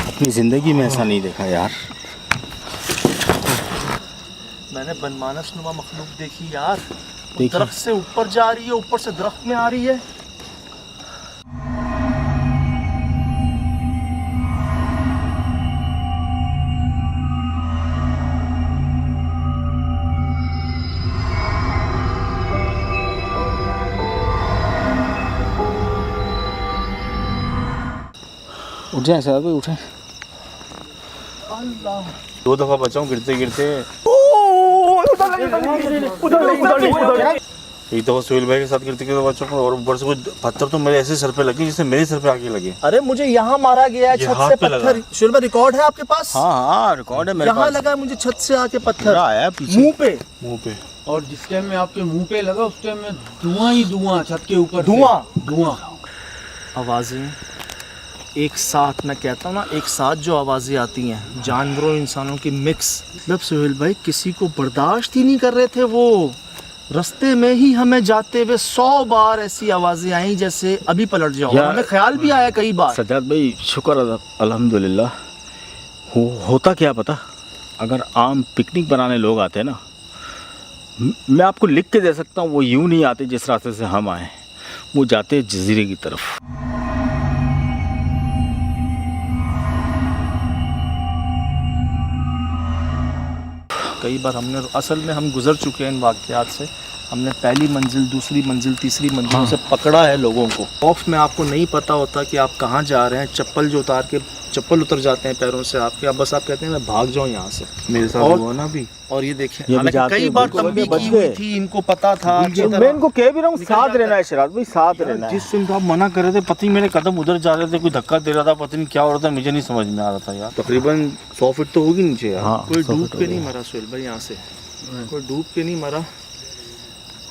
अपनी जिंदगी में ऐसा नहीं देखा यार। मैंने बनमानस नुमा मखलूक देखी यार, देखी? दरख्त से ऊपर जा रही है, ऊपर से दरख्त में आ रही है। उठ जाए सर भाई, उठे। दो दफा बचाऊं गिरते गिरते। एक दफा सुहेल भाई के साथ गिरते गिरते बचा, और ऊपर से कुछ पत्थर तो मेरे ऐसे सर पे लगे जिससे मेरे सर पे आके लगे। अरे मुझे यहाँ मारा गया है, ये छत हाथ से पे लगा। पत्थर। शुरू में रिकॉर्ड है आपके पास? हाँ रिकॉर्ड है मेरे यहाँ पास। लगा है मुझे छत से आके पत्थर, आया पीछे मुंह पे। मुंह पे। और जिस टाइम में आपके मुंह पे लगा उस टाइम में धुआं ही धुआं, छत के ऊपर से। धुआं आवाज़ें एक साथ, मैं कहता हूँ ना, एक साथ जो आवाज़ें आती हैं जानवरों इंसानों की मिक्स, मतलब सुहेल भाई किसी को बर्दाश्त ही नहीं कर रहे थे वो। रास्ते में ही हमें जाते हुए 100 बार ऐसी आवाज़ें आई जैसे अभी पलट जाओ। हमें ख्याल भी आया कई बार। सज्जाद भाई शुक्र अल्हम्दुलिल्लाह। होता क्या पता, अगर आम पिकनिक बनाने लोग आते हैं ना, मैं आपको लिख के दे सकता हूँ, वो यूँ नहीं आते जिस रास्ते से हम आए, वो जाते जजीरे की तरफ। कई बार हमने, असल में हम गुजर चुके हैं इन वाक़यात से। हमने पहली मंजिल, दूसरी मंजिल, तीसरी मंजिल से पकड़ा है लोगों को। खौफ में आपको नहीं पता होता कि आप कहाँ जा रहे हैं। चप्पल जो उतार के, चप्पल उतर जाते हैं पैरों से आपके, अब बस आप कहते हैं मैं भाग जाऊँ यहाँ से। मेरे साथ और- हुआ ना भी। और ये देखिए, ये हालांकि जाते कई हैं, बार बिल्कुल तंबी बच की गए। हुई थी, इनको पता था कि इधर- मैं इनको कह भी रहा हूँ, निकल साथ जाता रहना है शराद भाई, साथ रहना है। जिस दिन आप मना कर रहे थे, पता नहीं मेरे कदम उधर जा रहे थे, कोई धक्का दे रहा था, पता नहीं क्या हो रहा था, मुझे नहीं समझ में आ रहा था यार। तकरीबन 100 फीट तो होगी नीचे यार। हाँ, कोई 100 डूब फीट हो के गया। नहीं मरा सुहेल भाई यहाँ से, कोई डूब के नहीं मरा।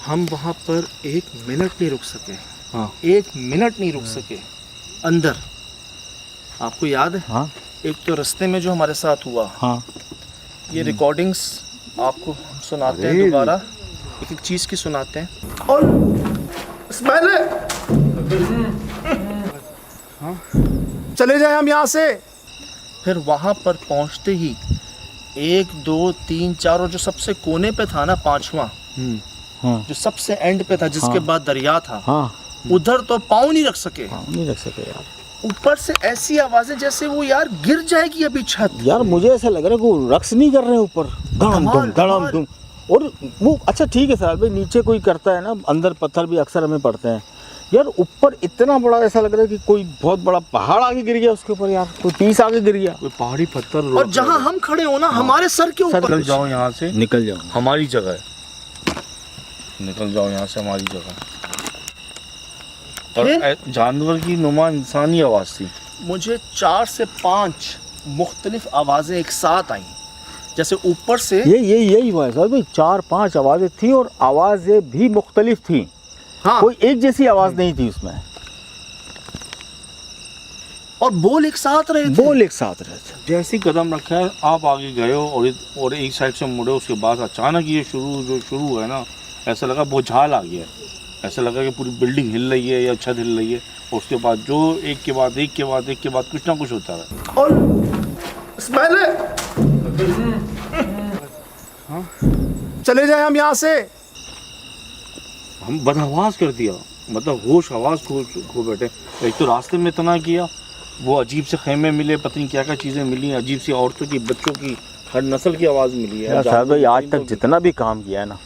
हम वहाँ पर 1 मिनट नहीं रुक सके। हाँ। 1 मिनट नहीं रुक सके अंदर। आपको याद है, हाँ एक तो रास्ते में जो हमारे साथ हुआ, हाँ ये रिकॉर्डिंग्स आपको सुनाते हैं अरे। दोबारा, एक एक चीज़ की सुनाते हैं। और स्मेल है। चले जाए हम यहाँ से। फिर वहाँ पर पहुँचते ही 1 2 3 4 और जो सबसे कोने पे था ना, 5वां, हाँ जो सबसे एंड पे था, जिसके हाँ। बाद दरिया था, हाँ, उधर तो पाँव नहीं रख सके। नहीं रख सके यार। ऊपर से ऐसी आवाजें जैसे वो यार गिर जाएगी अभी छत। यार मुझे ऐसा लग रहा है कि वो रक्स नहीं कर रहे ऊपर, धड़म धुम धड़म धुम, और वो अच्छा ठीक है सर भाई, नीचे कोई करता है ना, अंदर पत्थर भी अक्सर हमें पड़ते हैं यार, ऊपर इतना बड़ा ऐसा लग रहा है कि कोई बहुत बड़ा पहाड़ आगे गिर गया उसके ऊपर यार, कोई पीस आगे गिर गया। कोई पहाड़ी पत्थर और जहाँ हम खड़े हो ना हमारे सर के ऊपर निकल जाओ यहाँ से, निकल जाओ, हमारी जगह है, निकल जाओ यहाँ से, हमारी जगह। और जानवर की नुमा इंसानी आवाज़ थी। मुझे 4 से 5 मुख्तलिफ आवाज़ें एक साथ आई, जैसे ऊपर से यही हुआ है सर भाई, 4-5 आवाज़ें थी और आवाज़ें भी मुख्तलिफ थी, हाँ, कोई एक जैसी आवाज़ नहीं थी उसमें, और बोल एक साथ रहे थे। बोल एक साथ रहे थे। जैसे ही कदम रखा है आप आगे गए हो और एक साइड से मुड़े, उसके बाद अचानक ये शुरू हुआ है ना, ऐसा लगा भूचाल आ गया, ऐसा लगा कि पूरी बिल्डिंग हिल रही है या छत हिल रही है, और उसके बाद जो एक के बाद कुछ ना कुछ होता है। और इस्माइल, हाँ, चले जाए हम यहाँ से। हम बदहवास कर दिया, मतलब होश आवाज़ खो बैठे। एक तो रास्ते में इतना किया, वो अजीब से खेमे मिले, पता नहीं क्या क्या चीज़ें मिली, अजीब सी औरतों की, बच्चों की, हर नस्ल की आवाज़ मिली है। यार भाई आज तक जितना भी काम किया है ना,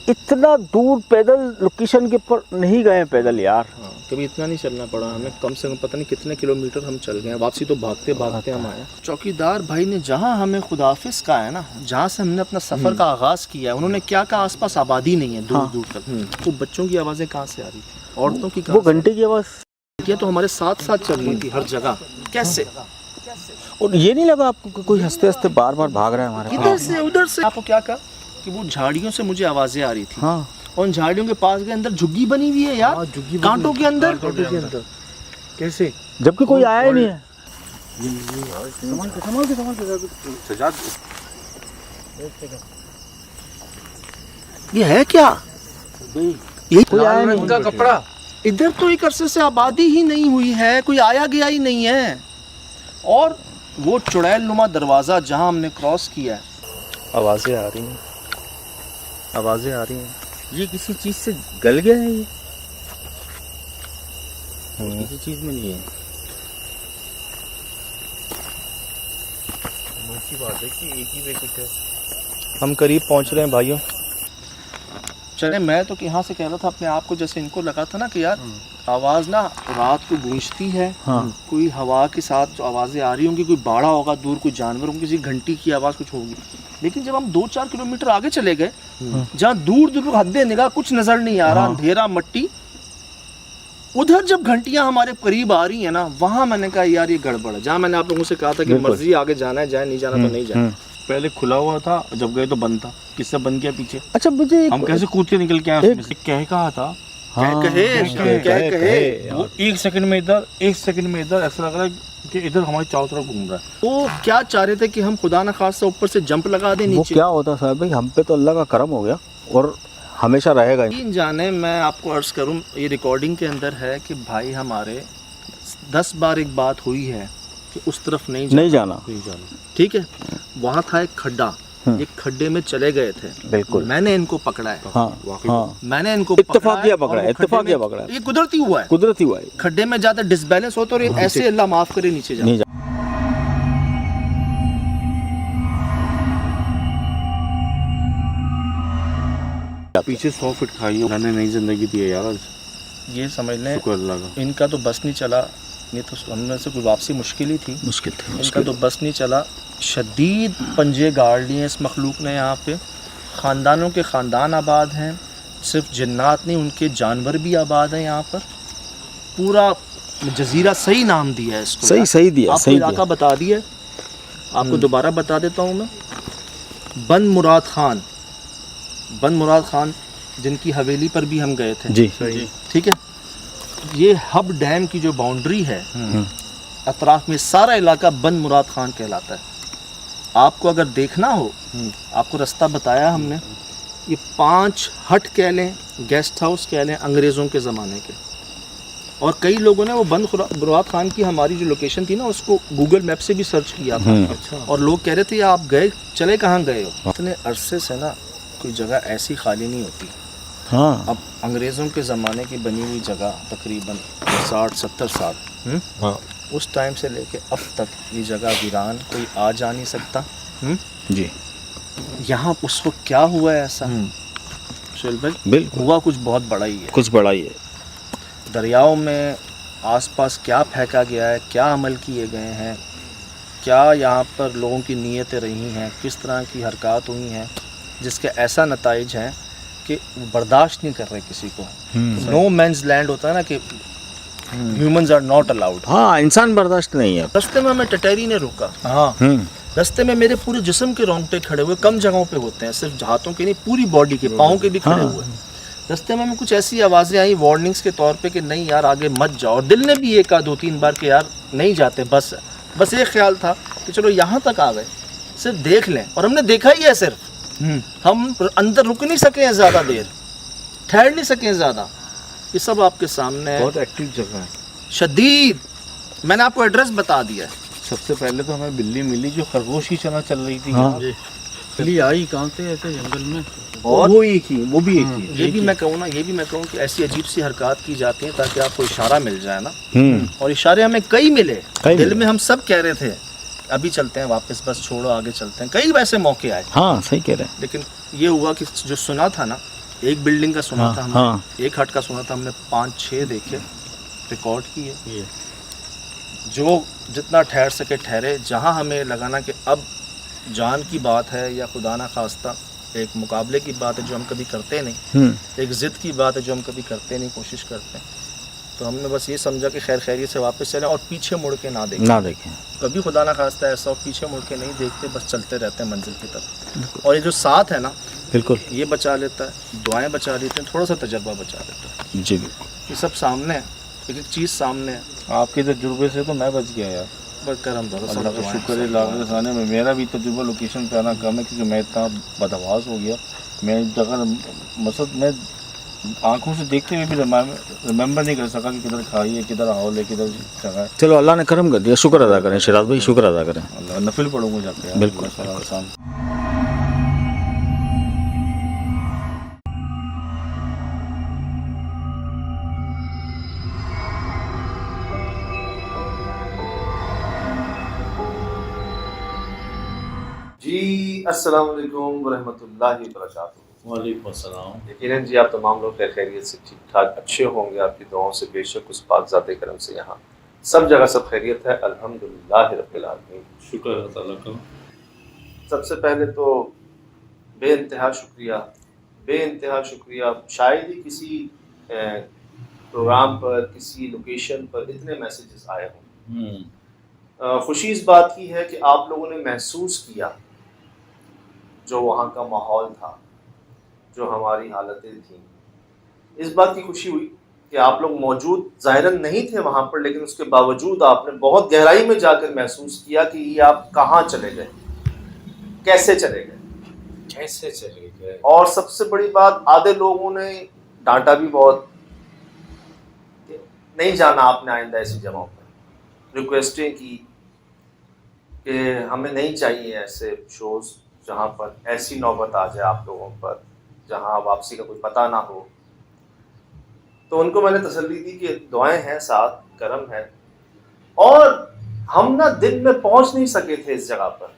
इतना दूर पैदल लोकेशन के ऊपर नहीं गए पैदल यार। हाँ, कभी इतना नहीं चलना पड़ा हमें, कम से कम पता नहीं कितने किलोमीटर हम चल गए, वापसी तो भागते भागते हम आए। चौकीदार भाई ने जहाँ हमें खुदाफिज कहा है ना, जहाँ से हमने अपना सफ़र का आगाज़ किया है, उन्होंने क्या कहा, आसपास आबादी नहीं है दूर दूर तक। वो बच्चों की आवाज़ें कहाँ से आ रही थी, औरतों की, वो घंटे की आवाज़ किया तो हमारे साथ साथ चल रही थी हर जगह। कैसे? और ये नहीं लगा आपको कि कोई हंसते हंसते बार बार भाग रहा है हमारे इधर से उधर से। आपको क्या कहा कि वो झाड़ियों से मुझे आवाज़ें आ रही थी। हाँ, और उन झाड़ियों के पास के अंदर झुग्गी बनी हुई है यार, कांटों के अंदर। कैसे? जबकि कोई आया ही नहीं है। ये है क्या? ये कोई आया नहीं। रंग का कपड़ा। इधर तो एक अरसे से आबादी ही नहीं हुई है, कोई आया गया ही नहीं है। और वो चुड़ैल नुमा दरवाज़ा जहां हमने क्रॉस किया है, आवाज़ें आ रही हैं, आवाज़ें आ रही हैं। ये किसी चीज़ से गल गया है ये? किसी चीज़ में नहीं है। अच्छी बात है कि एक ही पे कुछ है। हम करीब पहुंच रहे हैं भाइयों। चले मैं तो यहाँ से कह रहा था अपने आप को, जैसे इनको लगा था ना कि यार आवाज़ ना रात को गूंजती है, हाँ। कोई हवा के साथ जो आवाज़ें आ रही होंगी, कोई बाड़ा होगा दूर, कोई जानवर होंगे, किसी घंटी की आवाज़ कुछ होगी। लेकिन जब हम 2-4 किलोमीटर आगे चले गए, जहाँ दूर दूर हद्दे निगाह कुछ नज़र नहीं आ रहा, अंधेरा मट्टी, उधर जब घंटियां हमारे करीब आ रही है ना, वहाँ मैंने कहा यार ये गड़बड़ है। जहाँ मैंने आप लोगों से कहा था कि मर्जी आगे जाना है जाए, नहीं जाना तो नहीं जाए। पहले खुला हुआ था, जब गए तो बंद था। किससे बंद किया पीछे? अच्छा मुझे हम कैसे कूद के निकल के आए उसमें से? कह कहा था, कहे वो एक सेकंड में इधर, एक सेकंड में इधर, ऐसा लग रहा है कि इधर हमारे चारों तरफ घूम रहा है। वो क्या चाह रहे थे कि हम खुदा न खास्ता ऊपर से जंप लगा दें वो नीचे। क्या होता साहब भाई, हम पे तो अल्लाह का करम हो गया और हमेशा रहेगा। यकीन जाने मैं आपको अर्ज करूं, ये रिकॉर्डिंग के अंदर है कि भाई हमारे 10 बार एक बात हुई है कि उस तरफ नहीं जाना। ठीक है, वहाँ था एक खड्डा, एक खड्डे में चले गए थे। बिल्कुल, मैंने इनको पकड़ा है। हाँ। मैंने इनको इत्तेफाकिया पकड़ा है, और वो इत्तेफाकिया खड्डे में- पकड़ा है। ये कुदरती हुआ है, कुदरती हुआ है। खड्डे में ज्यादा डिसबैलेंस होता और ये ऐसे अल्लाह माफ करे नीचे जाए। नहीं पीछे 100 फीट खाई है, मैंने नई जिंदगी दी है यार आज। ये समझ लें शुक्र अल्लाह का। इनका तो बस नहीं चला, नहीं तो हमने से कोई वापसी मुश्किल ही थी। मुश्किल थी, इनका तो बस नहीं चला, शदीद पंजे गाड़ लिए इस मखलूक ने। यहाँ पे ख़ानदानों के ख़ानदान आबाद हैं, सिर्फ जन्नात नहीं उनके जानवर भी आबाद हैं यहाँ पर। पूरा जजीरा सही नाम दिया है इसको, सही दिया, आपको सही इलाका बता दिया। आपको दोबारा बता देता हूँ मैं, बन मुराद खान, बन मुराद खान जिनकी हवेली पर भी हम गए थे जी। ठीक है, ये हब डैम की जो बाउंड्री है, अतराफ में सारा इलाका बन मुराद खान कहलाता है। आपको अगर देखना हो, आपको रास्ता बताया हमने, ये 5 हट कह लें, गेस्ट हाउस कह लें अंग्रेज़ों के ज़माने के। और कई लोगों ने वो बन मुराद खान की हमारी जो लोकेशन थी ना, उसको गूगल मैप से भी सर्च किया था। अच्छा। और लोग कह रहे थे आप गए, चले कहाँ गए हो? इतने अरसे से ना कोई जगह ऐसी खाली नहीं होती। हाँ। अब अंग्रेज़ों के ज़माने की बनी हुई जगह तकरीबन 60-70 साल, हाँ। उस टाइम से लेके अब तक ये जगह वीरान, कोई आ जा नहीं सकता। जी। यहाँ उस वक्त क्या हुआ है ऐसा सुहेल भाई? बिल्कुल हुआ कुछ बहुत बड़ा ही है। कुछ बड़ा ही है। दरियाओं में आसपास क्या फेंका गया है, क्या अमल किए गए हैं, क्या यहाँ पर लोगों की नीयतें रही हैं, किस तरह की हरकत हुई हैं, जिसके ऐसा नताइज हैं कि बर्दाश्त नहीं कर रहे किसी को। नो मैंस लैंड होता है ना कि ह्यूमंस आर नॉट अलाउड। हाँ, इंसान बर्दाश्त नहीं है। रास्ते में हमें टटेरी ने रोका। हाँ, रास्ते में मेरे पूरे जिस्म के रोंगटे खड़े हुए। कम जगहों पे होते हैं, सिर्फ हाथों के नहीं, पूरी बॉडी के, पाँव के भी खड़े हुए। रास्ते में कुछ ऐसी आवाज़ें आई वार्निंग्स के तौर पे कि नहीं यार आगे मत जाओ। और दिल ने भी ये कहा 2-3 बार कि यार नहीं जाते, बस एक ख्याल था कि चलो यहाँ तक आ गए, सिर्फ देख लें। और हमने देखा ही है सिर्फ, हम अंदर रुक नहीं सके हैं ज़्यादा देर, ठहर नहीं सके ज़्यादा। ये सब आपके सामने है। बहुत एक्टिव जगह है, शदीद। मैंने आपको एड्रेस बता दिया है। सबसे पहले तो हमें बिल्ली मिली जो खरगोश की तरह चल रही थी। हाँ। बिल्ली आई कहाँ से ऐसे जंगल में? और वो एक ही, वो भी एक ही। ये भी मैं कहूँ कि ऐसी अजीब सी हरकत की जाती हैं ताकि आपको इशारा मिल जाए ना। और इशारे हमें कई मिले। दिल में हम सब कह रहे थे अभी चलते हैं वापस, बस छोड़ो आगे चलते हैं। कई वैसे मौके आए। हाँ, सही कह रहे हैं। लेकिन ये हुआ कि जो सुना था ना, एक बिल्डिंग का सुना था हमने, एक हट का सुना था हमने, 5-6 देखे, रिकॉर्ड किए। जो जितना ठहर सके ठहरे। जहाँ हमें लगाना कि अब जान की बात है या खुदा ना खास्ता एक मुकाबले की बात है जो हम कभी करते नहीं, एक ज़िद की बात है जो हम कभी करते नहीं, कोशिश करते हैं, तो हमने बस ये समझा कि खैर खैरियत से वापस चलें और पीछे मुड़ के ना देखें। कभी खुदा ना खास्ता ऐसा और पीछे मुड़ के नहीं देखते, बस चलते रहते हैं मंजिल की तरफ। और ये जो साथ है ना, बिल्कुल ये बचा लेता है, दुआएं बचा लेते हैं, थोड़ा सा तजर्बा बचा लेता है। जी बिल्कुल। ये सब सामने है, एक चीज़ सामने है। आपके तजुर्बे से तो मैं बच गया यार, बस करम दो, अल्लाह का शुक्र है। लाने में मेरा भी तजुर्बा लोकेशन पे आना कम है क्योंकि मैं इतना बदहवास हो गया। मैं अगर मसद मैं आंखों से देखते हुए भी रिमेंबर नहीं कर सका कि किधर खाई है, किधर हॉल है, किधर जगह है। चलो अल्लाह ने करम कर दिया, शुक्र अदा करें शिराज भाई, शुक्र अदा करें। अल्लाह नफिल पढ़ूंगा जाके। बिल्कुल। आसान। जी अस्सलाम वालेकुम वरहमतुल्लाहि वबरकातुहू। वालेकुम अस्सलाम। यकीनन जी आप तमाम लोग खैर खैरियत से ठीक ठाक अच्छे होंगे, आपकी दुआओं से बेशक उस पाक ज़ाते करम से यहाँ सब जगह सब खैरियत है, अल्हम्दुलिल्लाह रब्बिल आलमीन। शुक्र है ताला का। सबसे पहले तो बेइंतहा शुक्रिया। शायद ही किसी प्रोग्राम पर, किसी लोकेशन पर इतने मैसेजेस आए हों। खुशी इस बात की है कि आप लोगों ने महसूस किया जो वहाँ का माहौल था, जो हमारी हालतें थीं। इस बात की खुशी हुई कि आप लोग मौजूद ज़ाहिरन नहीं थे वहाँ पर, लेकिन उसके बावजूद आपने बहुत गहराई में जाकर महसूस किया कि ये आप कहाँ चले गए, कैसे चले गए। और सबसे बड़ी बात, आधे लोगों ने डांटा भी बहुत, नहीं जाना आपने आइंदा ऐसी जगहों पर, रिक्वेस्टें की कि हमें नहीं चाहिए ऐसे शोज़ जहाँ पर ऐसी नौबत आ जाए आप लोगों पर, जहाँ वापसी का कोई पता ना हो। तो उनको मैंने तसल्ली दी कि दुआएं हैं, साथ करम है। और हम ना दिन में पहुंच नहीं सके थे इस जगह पर,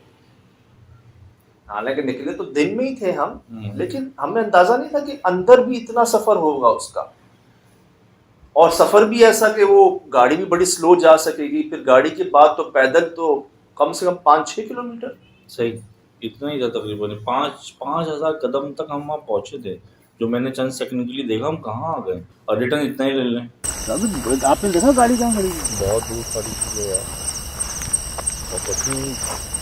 हालांकि निकले तो दिन में ही थे हम, लेकिन हमें अंदाजा नहीं था कि अंदर भी इतना सफर होगा उसका। और सफर भी ऐसा कि वो गाड़ी भी बड़ी स्लो जा सकेगी, फिर गाड़ी के बाद तो पैदल तो कम से कम 5-6 किलोमीटर। सही, इतना ही था तकरीबन 5,000 कदम तक हम वहाँ पहुँचे थे। जो मैंने चंद सेकंड के लिए देखा हम कहाँ आ गए, और रिटर्न इतना ही ले लें। आपने देखा गाड़ी कहाँ खड़ी है? बहुत दूर खड़ी थी यार, और बच्ची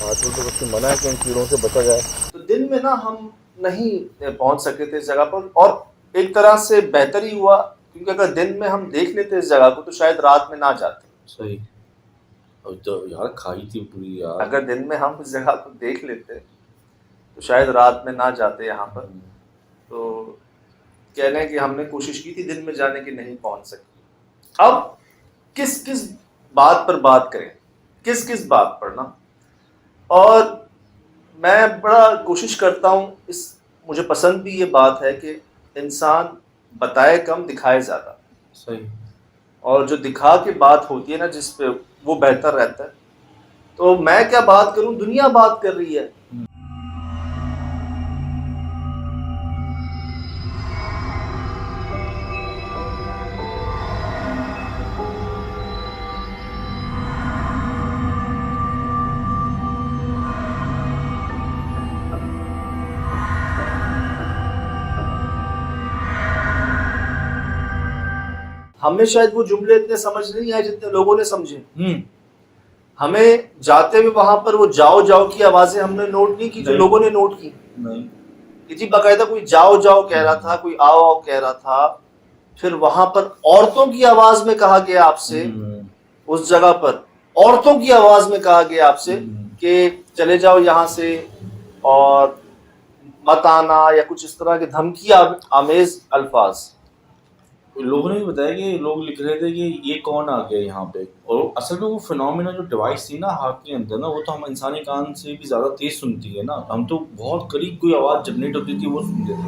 आजकल तो बच्चे मना है कि इन कीड़ों से बचा जाए। तो दिन में ना हम नहीं पहुंच सके थे इस जगह पर, और एक तरह से बेहतर ही हुआ क्योंकि अगर दिन में हम देख लेते इस जगह को तो शायद रात में ना जाते। सही, अब तो यार खाई थी पूरी यार। अगर दिन में हम इस जगह को देख लेते तो शायद रात में ना जाते यहाँ पर। तो कह लें कि हमने कोशिश की थी दिन में जाने की, नहीं पहुंच सकी। अब किस बात पर बात करें, किस बात पर ना। और मैं बड़ा कोशिश करता हूँ, मुझे पसंद भी ये बात है कि इंसान बताए कम दिखाए ज़्यादा। सही। और जो दिखा के बात होती है ना जिस पे, वो बेहतर रहता है। तो मैं क्या बात करूँ, दुनिया बात कर रही है। हमें शायद वो जुमले इतने समझ नहीं आए जितने लोगों ने समझे। हमें जाते हुए वहां पर वो जाओ जाओ की आवाजें हमने नोट नहीं की जो लोगों ने नोट की। नहीं, कि जी बाकायदा कोई जाओ जाओ कह रहा था, कोई आओ आओ कह रहा था। फिर वहां पर औरतों की आवाज में कहा गया आपसे, उस जगह पर औरतों की आवाज में कहा गया आपसे कि चले जाओ यहाँ से और मत आना, या कुछ इस तरह के धमकी आमेज अल्फाज। लोगों ने भी बताया कि लोग लिख रहे थे कि ये कौन आ गया यहाँ पे, और असल में वो फिनोमिना जो डिवाइस थी ना हाथ के अंदर ना, वो तो हम इंसानी कान से भी ज्यादा तेज सुनती है ना, हम तो बहुत करीब कोई आवाज जनरेट होती थी वो सुनते थे।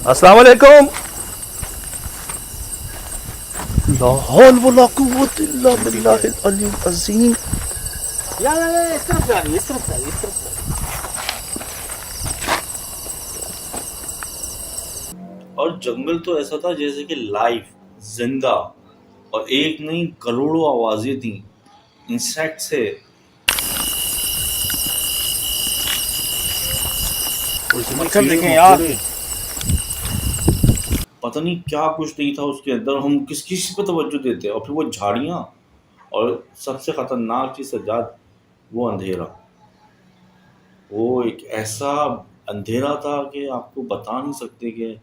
अस्सलाम वालेकुम। ला हौल वला कुव्वत इल्ला बिल्लाहिल अलील अज़ीम। या इस तरफ जा रही है, इस तरफ जा रही है, इस तरफ। और जंगल तो ऐसा था जैसे कि लाइव जिंदा, और एक नहीं करोड़ों आवाजें थी इंसेक्ट से। देखें यार, पता नहीं क्या कुछ नहीं था उसके अंदर, हम किस पे तवज्जो देते। और फिर वो झाड़ियाँ, और सबसे खतरनाक चीज़ सज्जाद, वो अंधेरा। वो एक ऐसा अंधेरा था कि आपको बता नहीं सकते कि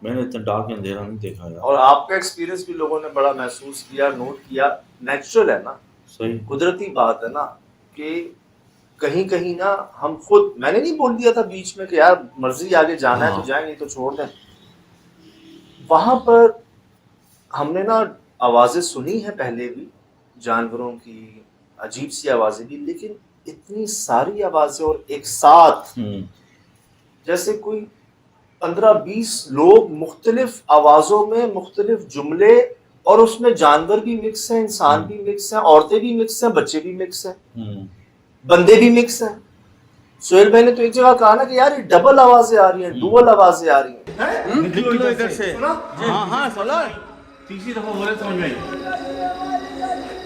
मैंने इतना डार्क अंधेरा नहीं देखा यार। और आपका एक्सपीरियंस भी लोगों ने बड़ा महसूस किया, नोट किया। नेचुरल है ना, सही कुदरती बात है ना कि कहीं कहीं ना हम खुद, मैंने नहीं बोल दिया था बीच में कि यार मर्जी आगे जाना है तो जाए, नहीं तो छोड़ दें। वहां पर हमने ना आवाजें सुनी है पहले भी, जानवरों की अजीब सी आवाजें भी, लेकिन इतनी सारी आवाजें और एक साथ, जैसे कोई 15-20 लोग मुख्तलिफ आवाजों में मुख्तलिफ जुमले, और उसमें जानवर भी मिक्स हैं, इंसान भी मिक्स हैं, औरतें भी मिक्स हैं, बच्चे भी मिक्स हैं, बंदे भी मिक्स हैं। सोहेल भाई ने तो एक जगह कहा ना कि यार ये डबल आवाजें आ रही हैं, डुअल आवाजें आ रही हैं। निकलो इधर से। सुना? हाँ सुना, तीसरी दफा बोले समझ में आई।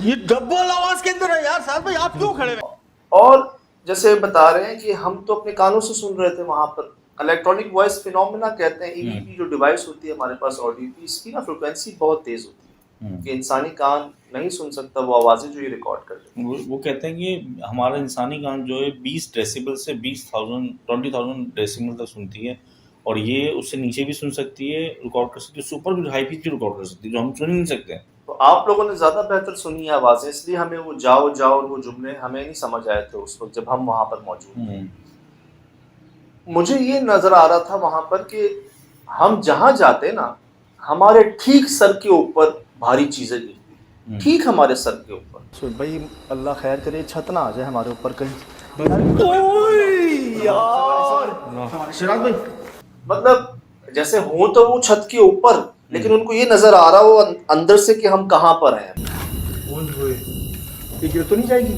ये डबल आवाज के अंदर है यार। साहब भाई आप क्यों खड़े हैं? और जैसे बता रहे हैं कि हम तो अपने कानों से सुन रहे थे वहां पर, इलेक्ट्रॉनिक वॉइस फिनोमेना कहते हैं। ईवीपी जो डिवाइस होती है हमारे पास ऑडियो की, इसकी ना फ्रिक्वेंसी बहुत तेज होती है कि इंसानी कान नहीं सुन सकता वो आवाजें जो ये रिकॉर्ड कर रहे हैं। वो कहते हैं कि हमारा इंसानी कान जो है 20 डेसिबल से 20,000 डेसिबल तक सुनती है, और ये उससे नीचे भी सुन सकती है, रिकॉर्ड कर सकती है, सुपर भी हाई पिच भी रिकॉर्ड कर सकती है, जो हम सुन ही नहीं सकते। तो आप लोगों ने ज्यादा बेहतर सुनी है आवाजें, इसलिए हमें वो जाओ जाओ और वो जुमले हमें नहीं समझ आए थे उस वक्त जब हम वहां पर मौजूद थे। मुझे ये नजर आ रहा था वहां पर कि हम जहां जाते ना, हमारे ठीक सर के ऊपर भारी चीजें गिरती, ठीक हमारे सर के ऊपर। सुन भाई, अल्लाह खैर करे, छत ना आ जाए हमारे ऊपर कहीं। शिराज भाई, मतलब जैसे हो तो वो छत के ऊपर, लेकिन उनको ये नजर आ रहा हो अंदर से कि हम कहाँ पर हैं। गिर तो नहीं जाएगी?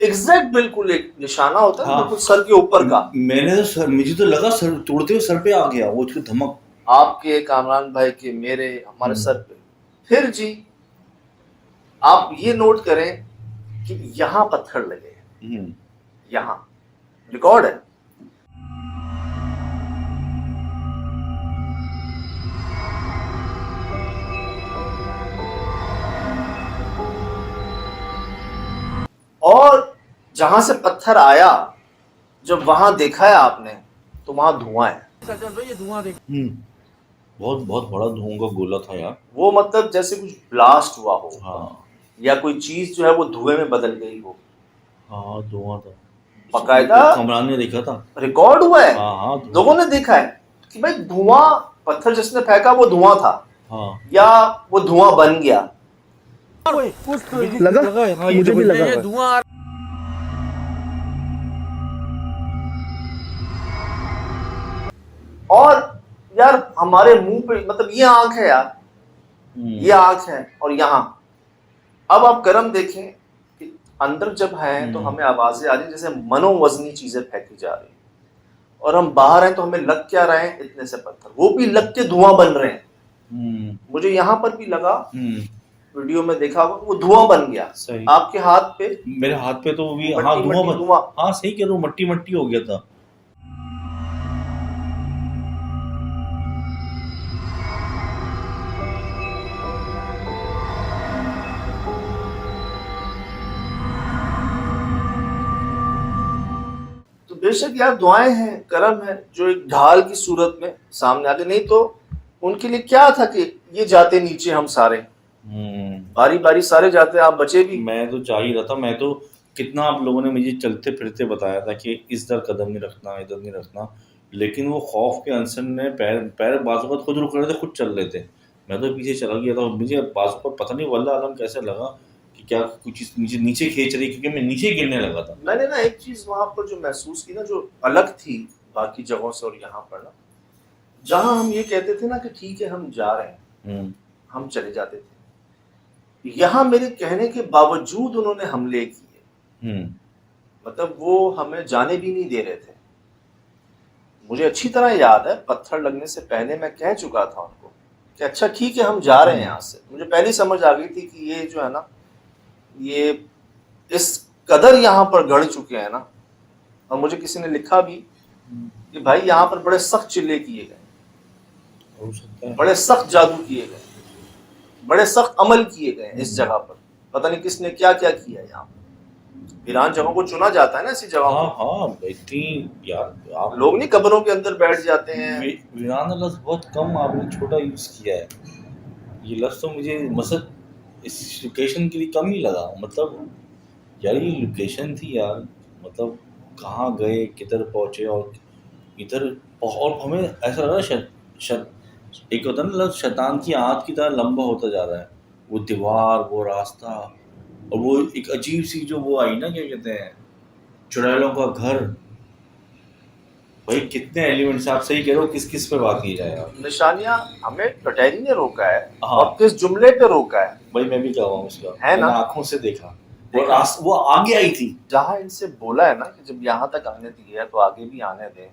एग्जैक्ट बिल्कुल एक निशाना होता है, बिल्कुल सर के ऊपर का। मैंने तो सर, मुझे तो लगा सर तोड़ते हुए सर पे आ गया वो उसकी धमक। आपके, कामरान भाई के, मेरे, हमारे सर पे। फिर जी आप ये नोट करें कि यहाँ पत्थर लगे हैं, यहाँ रिकॉर्ड है। और जहां से पत्थर आया, जब वहां देखा है आपने, तो वहां धुआं है। बहुत बहुत बड़ा धुआं का गोला था यार। वो मतलब जैसे कुछ ब्लास्ट हुआ हो, हाँ या कोई चीज जो है वो धुएं में बदल गई हो। हाँ, धुआं था, बाकायदा कमरान ने देखा था, रिकॉर्ड हुआ है। हाँ, लोगों ने देखा है कि भाई धुआं, पत्थर जिसने फेंका वो धुआं था, हाँ, या वो धुआं बन गया। लगा मुझे भी लगा धुआं। और यार हमारे मुंह पे, मतलब ये आंख है यार, ये आंख है, और यहाँ अब आप गर्म देखें कि अंदर जब है तो हमें आवाजें आ रही जैसे मनोवजनी चीजें फेंकी जा रही, और हम बाहर हैं तो हमें लग क्या रहे हैं, इतने से पत्थर, वो भी लग के धुआं बन रहे हैं। मुझे यहाँ पर भी लगा, वीडियो में देखा वो धुआं बन गया। सही। आपके हाथ पे, मेरे हाथ पे तो भी, मट्टी, हाँ, मट्टी, धुआं। हाँ सही कह रहा हूँ, मट्टी मट्टी हो गया था। बेशक यार दुआएं हैं, करम है जो एक ढाल की सूरत में सामने आते, नहीं तो उनके लिए क्या था कि ये जाते नीचे हम सारे बारी बारी सारे जाते, आप बचे भी। मैं तो जा ही रहा था। मैं तो कितना आप लोगों ने मुझे चलते फिरते बताया था कि इस दर कदम नहीं रखना, इधर नहीं रखना, लेकिन वो खौफ के अंसर ने पैर पैर बाजू पर खुद रुक रहे थे, खुद चल रहे थे। मैं तो पीछे चला गया था। मुझे बाजू पर पता नहीं वल्लाह आलम कैसे लगा कि क्या कुछ चीज़ नीचे नीचे खींच रही, क्योंकि मैं नीचे गिरने लगा था। मैंने ना एक चीज वहां पर जो महसूस की ना, जो अलग थी बाकी जगहों से और यहाँ पर ना, जहाँ हम ये कहते थे ना कि ठीक है हम जा रहे हैं, हम चले जाते थे, यहाँ मेरे कहने के बावजूद उन्होंने हमले किए। मतलब वो हमें जाने भी नहीं दे रहे थे। मुझे अच्छी तरह याद है पत्थर लगने से पहले मैं कह चुका था उनको कि अच्छा ठीक है हम जा रहे हैं यहाँ से। मुझे पहले समझ आ गई थी कि ये जो है ना, ये इस कदर यहाँ पर गढ़ चुके हैं ना, और मुझे किसी ने लिखा भी कि भाई यहाँ पर बड़े सख्त चिल्ले किए गए, हो सकता है। बड़े सख्त जादू किए गए, बड़े सख्त अमल किए गए इस जगह पर। पता नहीं किसने क्या क्या किया है यहाँ पर। वीरान जगहों को चुना जाता है ना ऐसी जगहों हाँ को। हाँ, इतनी यार आप लोग नहीं कब्रों के अंदर बैठ जाते हैं। वीरान लफ्ज़ बहुत कम आपने छोटा यूज़ किया है। ये लफ्ज़ तो मुझे मसद इस लोकेशन के लिए कम ही लगा। मतलब यार ये लोकेशन थी यार, मतलब कहाँ गए, किधर पहुँचे, और इधर और हमें ऐसा लगा एक होता है ना लफ्ज़, शैतान की आंत की तरह लंबा होता जा रहा है। वो दीवार, वो रास्ता, और वो एक अजीब सी जो वो आई ना, क्या कहते हैं, चुड़ैलों का घर। भाई कितने एलिमेंट्स, आप सही कह रहे हो, किस किस पे बात की जाए यार। निशानियां हमें टटैरी ने रोका है, हाँ। और किस जुमले पे रोका है। भाई मैं भी कह रहा हूँ उसका, है ना? मैंने आंखों से देखा। वो आगे आई थी। जहां इनसे बोला है ना कि जब यहाँ तक आने दिए है तो आगे भी आने दें,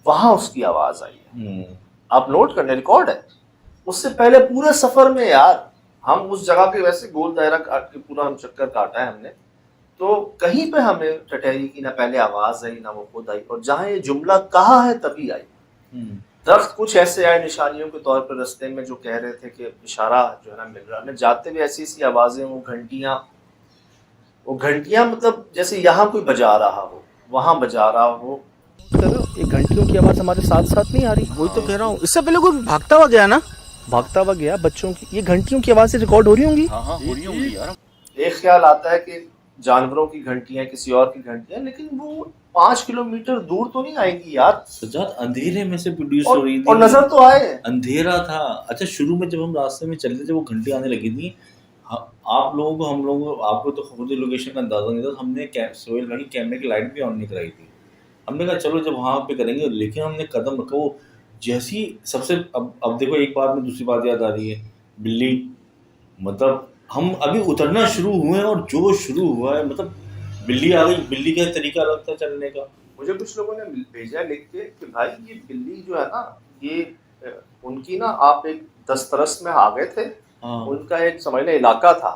वहां उसकी आवाज आई है। आप नोट करने, रिकॉर्ड है। उससे पहले पूरे सफर में यार हम उस जगह पे वैसे गोल दायरा काट के पूरा हम चक्कर काटा है हमने, तो कहीं पे हमें टटैरी की ना पहले आवाज आई ना वो खुद आई, और जहां ये जुमला कहा है तभी आई। दरख्त कुछ ऐसे आए निशानियों के तौर पर रास्ते में जो कह रहे थे कि इशारा जो है ना मिल रहा है। जाते हुए ऐसी ऐसी आवाजें, वो घंटियां मतलब जैसे यहाँ कोई बजा रहा हो, वहां बजा रहा हो। ये घंटियों की आवाज हमारे साथ साथ नहीं आ रही। वही तो कह रहा हूँ, इससे पहले कोई भागता हुआ गया ना, भागता हुआ गया बच्चों की, ये घंटियों की आवाजें रिकॉर्ड हो रही होंगी। हाँ हाँ, हो रही होंगी यार। एक ख्याल आता है कि जानवरों की घंटियां, किसी और की घंटियां, लेकिन वो 5 किलोमीटर दूर तो नहीं आएगी यार। सजाद अंधेरे में से प्रोड्यूस हो रही थी, और नजर तो आए। अंधेरा था। अच्छा शुरू में जब हम रास्ते में चल रहे थे वो घंटी आने लगी थी। आप लोगों को, हम लोगों को, आपको तो खुद लोकेशन का अंदाजा नहीं था। हमने सोहेल भाई कैमरे की लाइट भी ऑन नहीं कराई थी। हमने कहा चलो जब वहाँ पे करेंगे, लेकिन हमने कदम रखा। वो जैसी सबसे अब देखो, एक बात में दूसरी बात याद आ रही है, बिल्ली। मतलब हम अभी उतरना शुरू हुए हैं और जो शुरू हुआ है, मतलब बिल्ली आ गई। बिल्ली का तरीका अलग था चलने का। मुझे कुछ लोगों ने भेजा लिख के कि भाई ये बिल्ली जो है ना, ये उनकी ना, आप एक दस्तरस में आ गए थे। हाँ। उनका एक समझ लें इलाका था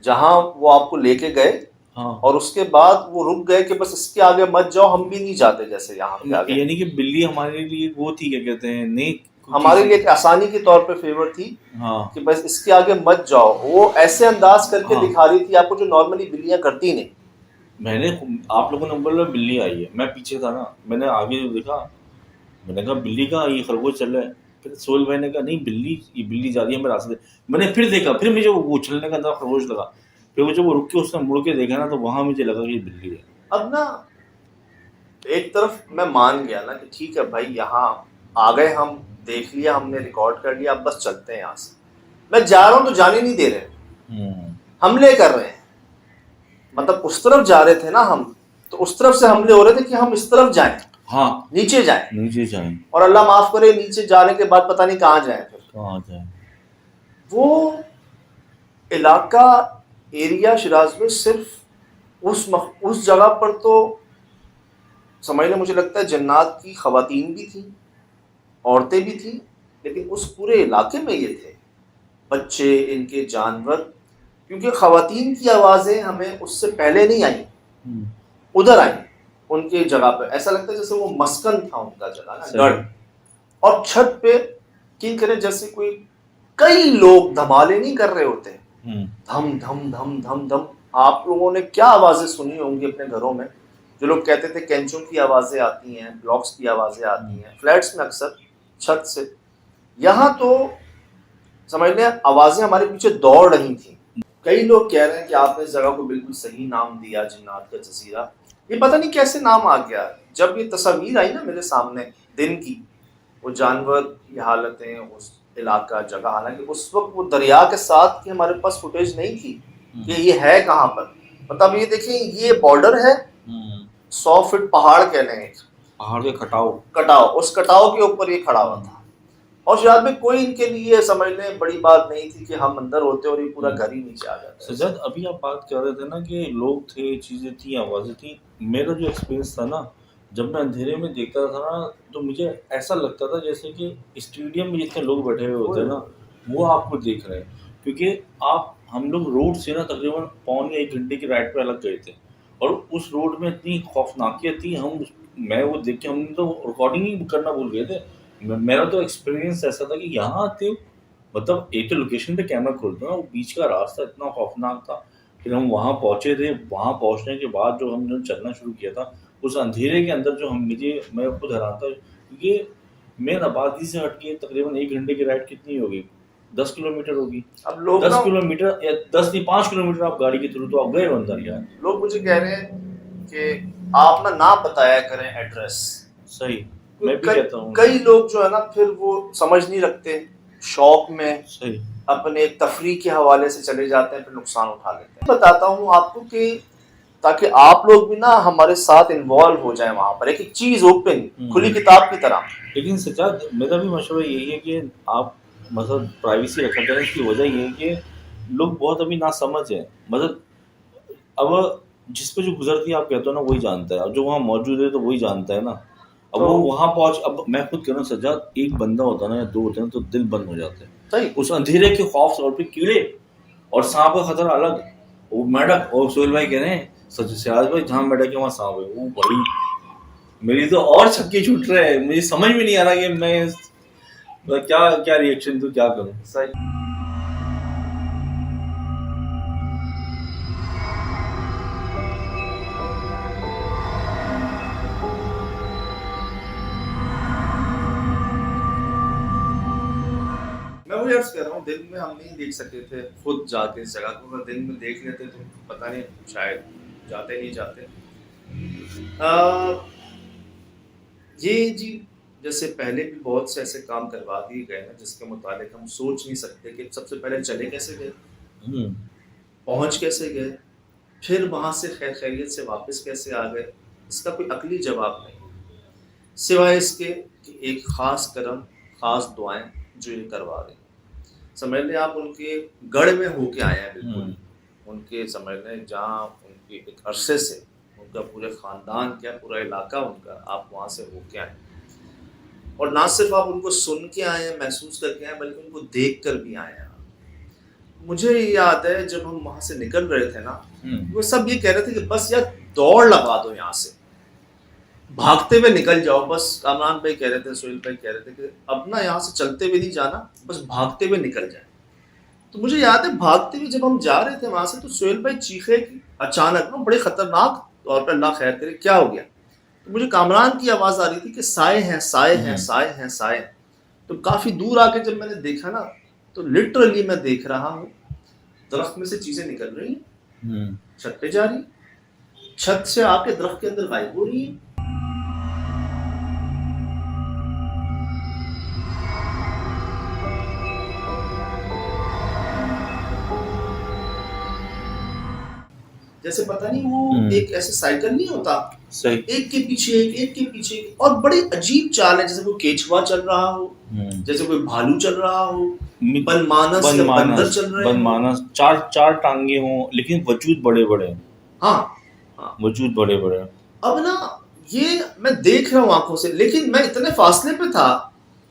जहाँ वो आपको लेके गए। हाँ। और उसके बाद वो रुक गए कि बस इसके आगे मत जाओ, हम भी नहीं जाते जैसे यहाँ पे आगे। यानी कि बिल्ली हमारे लिए वो थी, क्या कहते हैं, नेक, हमारे लिए एक आसानी के तौर पे फेवर थी। हाँ। कि बस इसके आगे मत जाओ। वो ऐसे अंदाज करके हाँ। दिखा रही थी आपको जो नॉर्मली बिल्लियां करती नहीं। मैंने, आप लोगों ने बोला बिल्ली आई है, मैं पीछे था ना, मैंने आगे जो देखा, मैंने कहा बिल्ली का, ये खरगोश चल रहा है। फिर सोहेल भाई ने कहा नहीं बिल्ली, ये बिल्ली जा रही है, मैं रास्ते। मैंने फिर देखा, फिर मुझे वो उछलने का अंदर खरगोश लगा। फिर वो जब वो रुक के उसने मुड़ के देखा ना, तो वहाँ मुझे लगा कि ये बिल्ली है। अब ना एक तरफ मैं मान गया ना कि ठीक है भाई, यहाँ आ गए हम, देख लिया हमने, रिकॉर्ड कर लिया, अब बस चलते हैं यहाँ से। मैं जा रहा हूँ तो जाने नहीं दे रहे, हमले कर रहे हैं। मतलब उस तरफ जा रहे थे ना हम, तो उस तरफ से हमले हो रहे थे कि हम इस तरफ जाएं, हाँ, नीचे जाएं, नीचे जाएं। और अल्लाह माफ करे नीचे जाने के बाद पता नहीं कहाँ जाएं। फिर कहाँ जाएं? वो इलाका, एरिया शिराज में सिर्फ उस जगह पर तो समझ लें, मुझे लगता है जन्नात की खवातीन भी थी, औरतें भी थी, लेकिन उस पूरे इलाके में ये थे बच्चे, इनके जानवर। क्योंकि खवातीन की आवाज़ें हमें उससे पहले नहीं आई, उधर आई उनके जगह पे। ऐसा लगता है जैसे वो मस्कन था उनका जगह ना, गढ़। और छत पे किन करे जैसे कोई कई लोग धमाले नहीं कर रहे होते, धम धम धम धम धम। आप लोगों ने क्या आवाज़ें सुनी होंगी अपने घरों में, जो लोग कहते थे कैंचों की आवाज़ें आती हैं, ब्लॉक्स की आवाज़ें आती हैं, फ्लैट्स में अक्सर छत से, यहाँ तो समझ लें आवाज़ें हमारे पीछे दौड़ रही थी। कई लोग कह रहे हैं कि आपने इस जगह को बिल्कुल सही नाम दिया, जिन्नात का जजीरा। ये पता नहीं कैसे नाम आ गया। जब ये तस्वीर आई ना मेरे सामने दिन की, वो जानवर की हालतें, उस इलाका जगह, हालांकि उस वक्त वो दरिया के साथ की हमारे पास फुटेज नहीं थी कि ये है कहाँ पर। मतलब ये देखिए, ये बॉर्डर है, 100 फीट पहाड़ कह लें, पहाड़ के कटाव, उस कटाव के ऊपर ये खड़ा हुआ था। और शायद में कोई इनके लिए समझ लें बड़ी बात नहीं थी कि हम अंदर होते और ये पूरा घर ही नीचे आ जाता। सज्जाद, अभी आप बात कर रहे थे ना कि लोग थे, चीज़ें थी, आवाज़ें थी। मेरा जो एक्सपीरियंस था ना, जब मैं अंधेरे में देखता था ना, तो मुझे ऐसा लगता था जैसे कि स्टेडियम में जितने लोग बैठे हुए होते हैं ना, वो आपको देख रहे हैं। क्योंकि हम लोग रोड से ना तकरीबन पौने 1 घंटे की राइड पे अलग गए थे, और उस रोड में इतनी खौफनाकियत थी, मैं वो देख के, हमने तो रिकॉर्डिंग ही करना भूल गए थे। मेरा तो एक्सपीरियंस ऐसा था कि यहाँ आते मतलब एक तो लोकेशन पे कैमरा खोलते ना, वो बीच का रास्ता इतना खौफनाक था। फिर हम वहाँ पहुँचे थे, वहाँ पहुँचने के बाद जो हमने चलना शुरू किया था, उस अंधेरे के अंदर जो मैं खुद हैरान था, क्योंकि मेन आबादी से हट के तकरीबन 1 घंटे की राइड कितनी होगी, 10 किलोमीटर होगी। अब लोग 10 किलोमीटर या 10 नहीं 5 किलोमीटर आप गाड़ी के थ्रू तो आप गए हो अंदर यार। लोग मुझे कह रहे हैं कि आप ना बताया करें एड्रेस। सही, मैं भी कहता हूँ। कई लोग जो है ना, फिर वो समझ नहीं रखते, शौक में सही अपने एक तफरीह के हवाले से चले जाते हैं, फिर नुकसान उठा लेते हैं। बताता हूँ आपको कि ताकि आप लोग भी ना हमारे साथ इन्वॉल्व हो जाएं वहाँ पर, एक चीज ओपन खुली किताब की तरह। लेकिन सज्जाद, मेरा भी मशवरा यही है कि आप मतलब प्राइवेसी रखा करें। इसकी वजह ये है कि लोग बहुत अभी ना समझ है, मतलब अब जिस पे जो गुजरती है आप कहते हो ना, वही जानता है। अब जो वहाँ मौजूद है तो वही जानता है ना। अब वो वहाँ पहुँच, अब मैं खुद कह रहा हूँ सज्जाद, एक बंदा होता ना या 2 होते हैं तो दिल बंद हो जाते हैं। सही, उस अंधेरे के खौफ और फिर कीड़े और सांप का खतरा अलग। वो मेढक, और सोहेल भाई कह रहे हैं सिराज भाई, जहाँ मेढक है वहाँ सांप है। वो बड़ी, मेरी तो और छक्के छूट रहे हैं, मुझे समझ में नहीं आ रहा कि मैं क्या रिएक्शन दूं, क्या करूं। सही। मैं वही अर्ज कर रहा हूँ, दिन में हम नहीं देख सके थे खुद जाके इस जगह को। अगर दिन में देख लेते तो पता नहीं, शायद जाते नहीं जाते। ये जी, जैसे पहले भी बहुत से ऐसे काम करवा दिए गए ना जिसके मुताबिक हम सोच नहीं सकते कि सबसे पहले चले कैसे गए, पहुंच कैसे गए, फिर वहां से खैर खैरियत से वापस कैसे आ गए। इसका कोई अकली जवाब नहीं, सिवाय इसके कि एक ख़ास करम, ख़ास दुआएं जो ये करवा रहे हैं। समझ लें आप उनके गढ़ में होके आए हैं, बिल्कुल उनके, समझ लें जहाँ उनके एक अरसे से उनका पूरे ख़ानदान क्या, पूरा इलाका उनका, आप वहाँ से होके आए। और ना सिर्फ आप उनको सुन के आए हैं, महसूस करके आए, बल्कि उनको देख कर भी आए हैं। मुझे याद है जब हम वहाँ से निकल रहे थे ना, वो सब ये कह रहे थे कि बस यार दौड़ लगा दो, यहाँ से भागते हुए निकल जाओ। बस कामरान भाई कह रहे थे, सोहेल भाई कह रहे थे कि अब ना यहाँ से चलते हुए नहीं जाना, बस भागते हुए निकल जाए। तो मुझे याद है भागते हुए जब हम जा रहे थे वहाँ से, तो सोहेल भाई चीखे कि अचानक ना बड़े खतरनाक तौर पर, अल्लाह खैर करे, क्या हो गया। तो मुझे कामरान की आवाज़ आ रही थी कि साए हैं, साए हैं, साए हैं, साए। तो काफ़ी दूर आके जब मैंने देखा ना, तो लिटरली मैं देख रहा हूँ दरख्त में से चीज़ें निकल रही हैं, छत पे जा रही, छत से आके दरख्त के अंदर गायब हो रही है। जैसे पता नहीं वो एक ऐसे साइकिल नहीं होता, सही, एक के पीछे एक के पीछे एक, और बड़ी अजीब चाल है, जैसे कोई केचुआ चल रहा हो, जैसे कोई भालू चल रहा हो, बनमानस या बंदर चल रहे हो, बनमानस, चार टांगे हों, लेकिन वजूद बड़े बड़े। हाँ, वजूद बड़े बड़े। अब ना ये मैं देख रहा हूँ आंखों से, लेकिन मैं इतने फासले पे था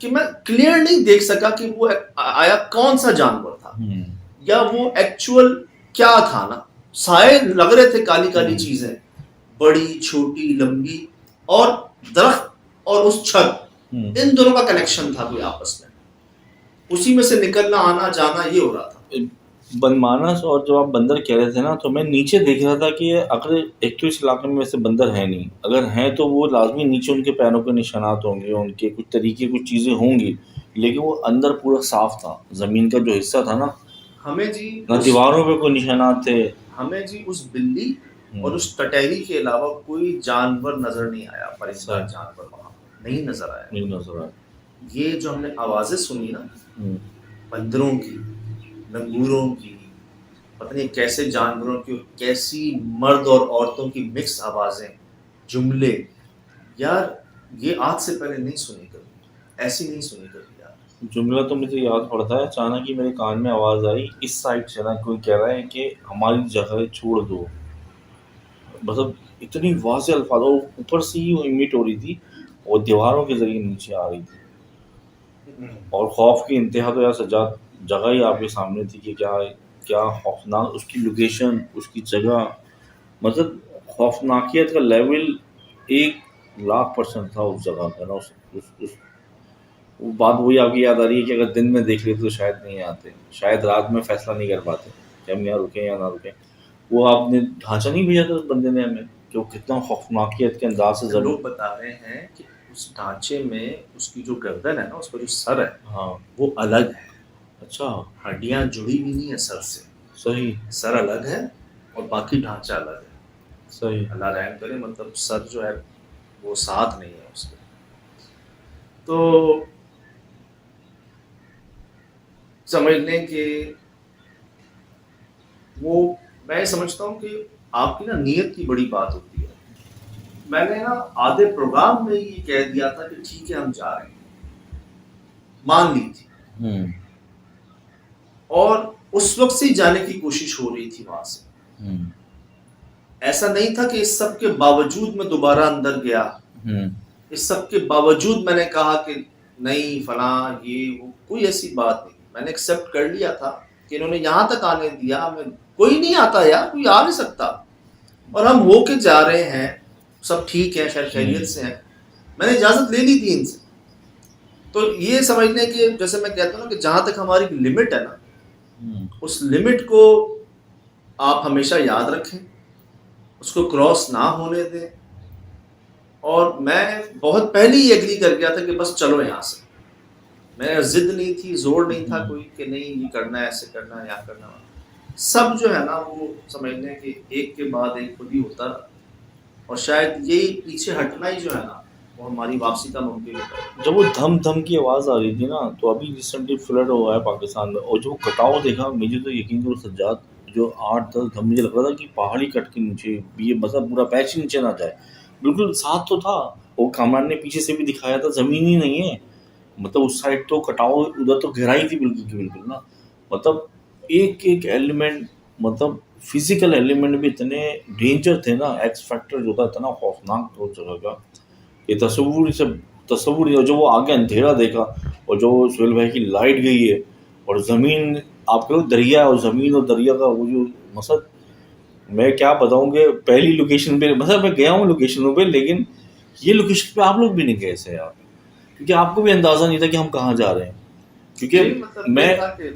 कि मैं क्लियर नहीं देख सका कि वो आया कौन सा जानवर था, या वो एक्चुअल क्या था ना। साए लग रहे थे, काली काली चीजें, बड़ी छोटी लंबी, और दरख्त और उस छत, इन दोनों का कनेक्शन था कोई आपस में, उसी में से निकलना आना जाना ये हो रहा था। बनमानस और जब आप बंदर कह रहे थे ना, तो मैं नीचे देख रहा था कि अगर एक तो इस इलाके में वैसे बंदर है नहीं, अगर हैं तो वो लाजमी नीचे उनके पैरों के निशानात होंगे, उनके कुछ तरीके कुछ चीज़ें होंगी, लेकिन वो अंदर पूरा साफ था। ज़मीन का जो हिस्सा था ना, हमें जी ना दीवारों पे कोई निशानात थे। हमें जी उस बिल्ली और उस टटहरी के अलावा कोई जानवर नजर नहीं आया, परिंदा सही। जानवर वहां नहीं नजर आया। नहीं नजर आया। ये जो हमने आवाजें सुनी ना, हम्म, बंदरों की, लंगूरों की, पता नहीं कैसे जानवरों की, कैसी मर्द और औरतों की मिक्स आवाजें, जुमले, यार ये आज से पहले नहीं सुनी कभी, ऐसी नहीं सुनी कभी यार। जुमला तो मुझे याद पड़ता है, अचानक ही मेरे कान में आवाज़ आई इस साइड से ना, कोई कह रहा है कि हमारी जगह छोड़ दो। मतलब इतनी वाज़े अल्फाज, और ऊपर से ही वो इमिट हो रही थी और दीवारों के ज़रिए नीचे आ रही थी। और खौफ की इंतहा तो यार सज्जाद, जगह ही आपके सामने थी कि क्या क्या खौफनाक उसकी लोकेशन, उसकी जगह, मतलब खौफनाकियत का लेवल 1,00,000% था उस जगह का ना। उस वो बात वही आपकी याद आ रही है कि अगर दिन में देख लेते तो शायद नहीं आते, शायद रात में फैसला नहीं कर पाते कि हम यहाँ रुकें या ना रुकें। वो आपने ढांचा नहीं भेजा था उस बंदे ने हमें कि वो कितना खौफनाकियत के अंदाज से लोग बता रहे हैं कि उस ढांचे में उसकी जो गर्दन है ना, उसका जो सर है हाँ। वो अलग है, अच्छा। हड्डियां जुड़ी भी नहीं है सर से, सही। सर अलग है और बाकी ढांचा अलग है। सही। अल्लाह रहम करे, मतलब सर जो है वो साथ नहीं है उसके। तो समझ लें कि वो, मैं समझता हूँ कि आपकी ना नीयत की बड़ी बात होती है। मैंने ना आधे प्रोग्राम में ये कह दिया था कि ठीक है हम जा रहे हैं, मान ली थी, और उस वक्त से जाने की कोशिश हो रही थी वहां से। ऐसा नहीं था कि इस सब के बावजूद मैं दोबारा अंदर गया, इस सब के बावजूद मैंने कहा कि नहीं फला ये वो, कोई ऐसी बात नहीं। मैंने एक्सेप्ट कर लिया था कि इन्होंने यहाँ तक आने दिया, मैं कोई नहीं आता यार, कोई आ नहीं सकता, और हम होके जा रहे हैं, सब ठीक है, शायद खैरियत से हैं, मैंने इजाजत ले ली थी इनसे। तो ये समझ लें कि जैसे मैं कहता हूँ ना कि जहाँ तक हमारी लिमिट है ना, उस लिमिट को आप हमेशा याद रखें, उसको क्रॉस ना होने दें। और मैं बहुत पहले ही एग्री कर गया था कि बस चलो यहाँ से, मैं जिद नहीं थी, जोर नहीं था कोई कि नहीं ये करना है, ऐसे करना है, या करना है। सब जो है ना वो समझ लें कि एक के बाद एक खुद ही होता रहा, और शायद यही पीछे हटना ही जो है ना वो हमारी वापसी का मुमकिन होता है। जब वो धम धम की आवाज़ आ रही थी ना, तो अभी रिसेंटली फ्लड हुआ है पाकिस्तान में, और जो कटाव देखा मुझे तो यकीन करो सज्जाद, जो 8-10 धम, मुझे लग रहा था कि पहाड़ी कट के नीचे ये मतलब पूरा पैच नीचे ना जाए। बिल्कुल साथ तो था, वो कामरान ने पीछे से भी दिखाया था, ज़मीन ही नहीं है, मतलब उस साइड तो कटाव, उधर तो गहराई थी बिल्कुल की बिल्कुल ना। मतलब एक एक एलिमेंट, मतलब फिजिकल एलिमेंट भी इतने डेंजर थे ना, एक्स फैक्टर जो था इतना खौफनाक था उस जगह का, ये तस्वुर ही, और जो वो आगे अंधेरा देखा, और जो सुहेल भाई की लाइट गई है, और ज़मीन आप कहो दरिया है, और ज़मीन और दरिया का वो जो मतलब, मैं क्या बताऊँ कि पहली लोकेशन पे, मतलब मैं गया हूँ लोकेशनों पे, लेकिन ये लोकेशन पे आप लोग भी नहीं गए थे यार, क्योंकि आपको भी अंदाज़ा नहीं था कि हम कहाँ जा रहे हैं। क्योंकि मतलब ये था कि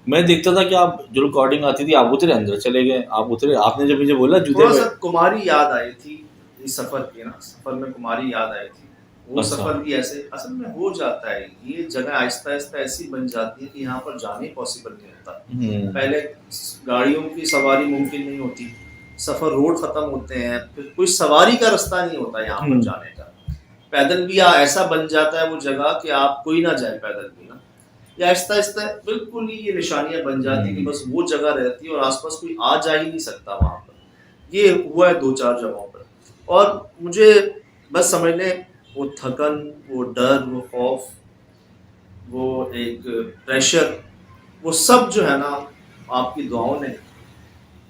मैं देखता था कि आप जो रिकॉर्डिंग आती थी, आप उतरे अंदर चले गए, आप उतरे, आपने जब मुझे बोला जूते थोड़ा में, सा कुमारी याद आई थी इस सफर की ना, सफर में कुमारी याद आई थी। वो अच्छा। सफर भी ऐसे असल में हो जाता है, ये जगह आहिस्ता आहिस्ता ऐसी बन जाती है कि यहाँ पर जाने पॉसिबल नहीं होता। पहले गाड़ियों की सवारी मुमकिन नहीं होती, सफर रोड खत्म होते हैं, फिर कोई सवारी का रास्ता नहीं होता यहाँ पर जाने का। पैदल भी ऐसा बन जाता है वो जगह कि आप कोई ना जाए पैदल भी ना, या आहिस्ता आहिस्ता बिल्कुल ही ये निशानियां बन जाती है कि बस वो जगह रहती है और आसपास कोई आ जा ही नहीं सकता वहां पर। ये हुआ है 2-4 जगहों पर, और मुझे बस समझ लें वो थकन, वो डर, वो खौफ, वो एक प्रेशर, वो सब जो है ना आपकी दुआओं ने,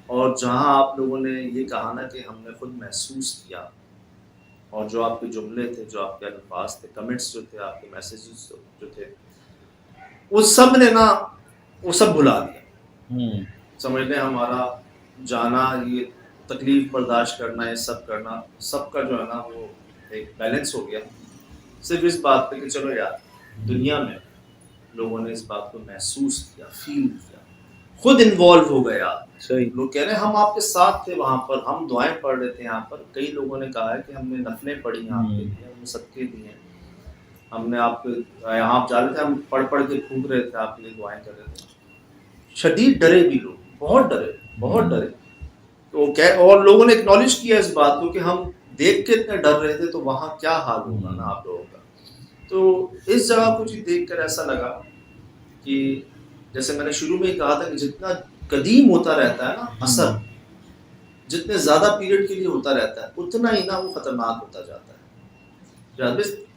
और जहां आप लोगों ने ये कहा ना कि हमने खुद महसूस किया, और जो आपके जुमले थे, जो आपके अल्फाज थे, कमेंट्स जो थे, आपके मैसेजेस जो थे, वो सब ने ना वो सब भुला दिया। समझ लें हमारा जाना, ये तकलीफ बर्दाश्त करना, ये सब करना, सबका जो है ना वो एक बैलेंस हो गया सिर्फ इस बात पे कि चलो यार दुनिया में लोगों ने इस बात को महसूस किया, फील किया, खुद इन्वॉल्व हो गए आप। सही। लोग कह रहे हैं हम आपके साथ थे वहां पर, हम दुआएं पढ़ रहे थे यहाँ पर। कई लोगों ने कहा है कि हमने नफलें पढ़ी आपके लिए, हमने सदके दिए, हमने आपके यहाँ आप जा रहे थे, हम पढ़ पढ़ के फूंक रहे थे आपके लिए, दुआएं कर रहे थे। शदीद डरे भी लोग, बहुत डरे, बहुत डरे। तो क्या, और लोगों ने एक्नॉलेज किया इस बात को कि हम देख के इतने डर रहे थे, तो वहाँ क्या हाल होगा ना आप लोगों का। तो इस जगह को जी देख कर ऐसा लगा कि जैसे मैंने शुरू में ही कहा था कि जितना कदीम होता रहता है ना असर, जितने ज्यादा पीरियड के लिए होता रहता है, उतना ही ना वो खतरनाक होता जाता है।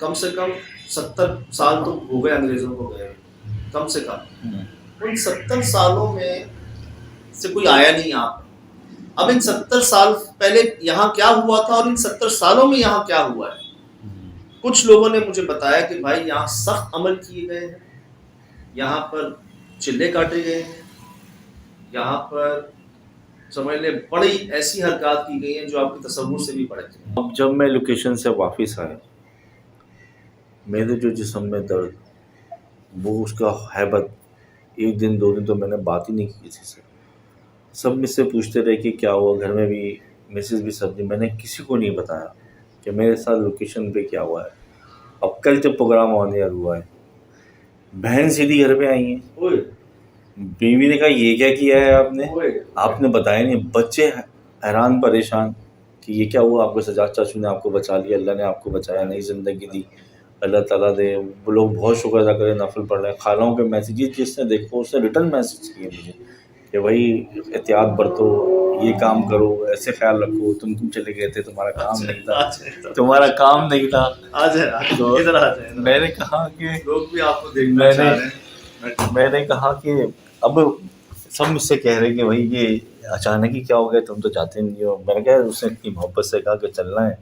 कम से कम 70 साल तो हो गए अंग्रेजों को गए, कम से कम। उन 70 सालों में से कोई आया नहीं यहाँ पर। अब इन 70 साल पहले यहाँ क्या हुआ था और इन 70 सालों में यहाँ क्या हुआ है। कुछ लोगों ने मुझे बताया कि भाई यहाँ सख्त अमल किए गए हैं, यहाँ पर चिल्ले काटे गए हैं, यहाँ पर समझ ले बड़ी ऐसी हरकत की गई हैं जो आपके तसव्वुर से भी बढ़ गई। अब जब मैं लोकेशन से वापस आया, मेरे जो जिस्म में दर्द, वो उसका हैबत, 1 दिन 2 दिन तो मैंने बात ही नहीं की किसी से। सब मुझसे पूछते रहे कि क्या हुआ, घर में भी मिसेस भी सब दिन, मैंने किसी को नहीं बताया कि मेरे साथ लोकेशन पे क्या हुआ है। अब कल जब प्रोग्राम ऑन एयर हुआ है, बहन सीधी घर पे आई है, बीवी ने कहा ये क्या किया है आपने बताया नहीं। बच्चे हैरान परेशान कि ये क्या हुआ, आपको सजाद चाचू ने आपको बचा लिया, अल्लाह ने आपको बचाया, नई ज़िंदगी दी, अल्लाह ताला दे। वो लोग बहुत शुक्र अदा करें, नफल पढ़ रहे हैं। खालाओं के मैसेजेस जिसने देखो उसने रिटर्न मैसेज किए मुझे कि भाई एहतियात बरतो, ये काम करो, ऐसे ख्याल रखो, तुम चले गए थे, तुम्हारा काम नहीं था, तुम्हारा काम नहीं था। तो इधर आ जाए। मैंने कहा कि लोग भी आपको देखना चाह रहे हैं। मैंने कहा कि अब सब मुझसे कह रहे हैं कि भाई ये अचानक ही क्या हो गया, तुम तो जाते नहीं हो। मैंने कहा उसने इतनी मोहब्बत से कहा कि चलना है,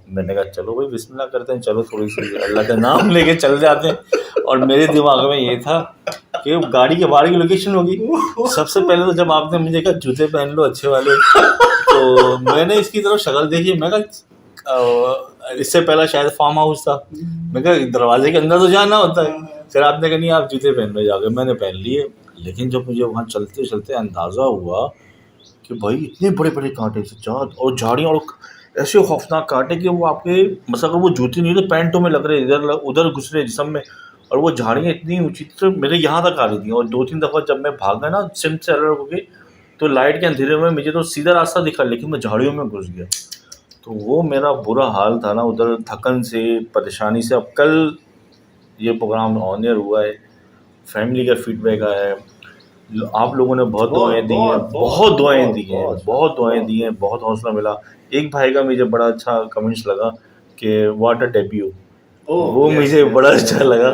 मैंने कहा चलो भाई बिस्मिल्लाह करते हैं, चलो थोड़ी सी अल्लाह का नाम लेके चल जाते हैं। और मेरे दिमाग में ये था कि गाड़ी के बाहर की लोकेशन होगी। सबसे पहले तो जब आपने मुझे कहा जूते पहन लो अच्छे वाले, तो मैंने इसकी तरफ शक्ल देखी, मैं कहा इससे पहला शायद फार्म हाउस था, मैं कहा दरवाजे के अंदर तो जाना होता है। फिर आपने कहा नहीं आप जूते पहन लो जाके, मैंने पहन लिए। लेकिन जब मुझे वहाँ चलते चलते अंदाज़ा हुआ कि भाई इतने बड़े बड़े कांटे सजाद, और झाड़ियाँ, और ऐसे खौफनाक कांटे कि वो आपके मतलब वो जूते नहीं थे, पैंटों में लग रहे, इधर उधर घुस रहे जिस्म में। और वो झाड़ियाँ इतनी ऊंची तो मेरे यहाँ तक आ रही थी। और 2-3 दफ़ा जब मैं भागा ना सिम से अलग होके, तो लाइट के अंधेरे में मुझे तो सीधा रास्ता दिखा, लेकिन मैं झाड़ियों में घुस गया। तो वो मेरा बुरा हाल था ना उधर, थकन से, परेशानी से। अब कल ये प्रोग्राम ऑन एयर हुआ है, फैमिली का फीडबैक आया है, आप लोगों ने बहुत दुआएं दी हैं, बहुत दुआएं दी हैं, बहुत दुआएं दी हैं, बहुत हौसला मिला। एक भाई का मुझे बड़ा अच्छा कमेंट्स लगा कि व्हाट अ डेब्यू, वो मुझे बड़ा अच्छा लगा।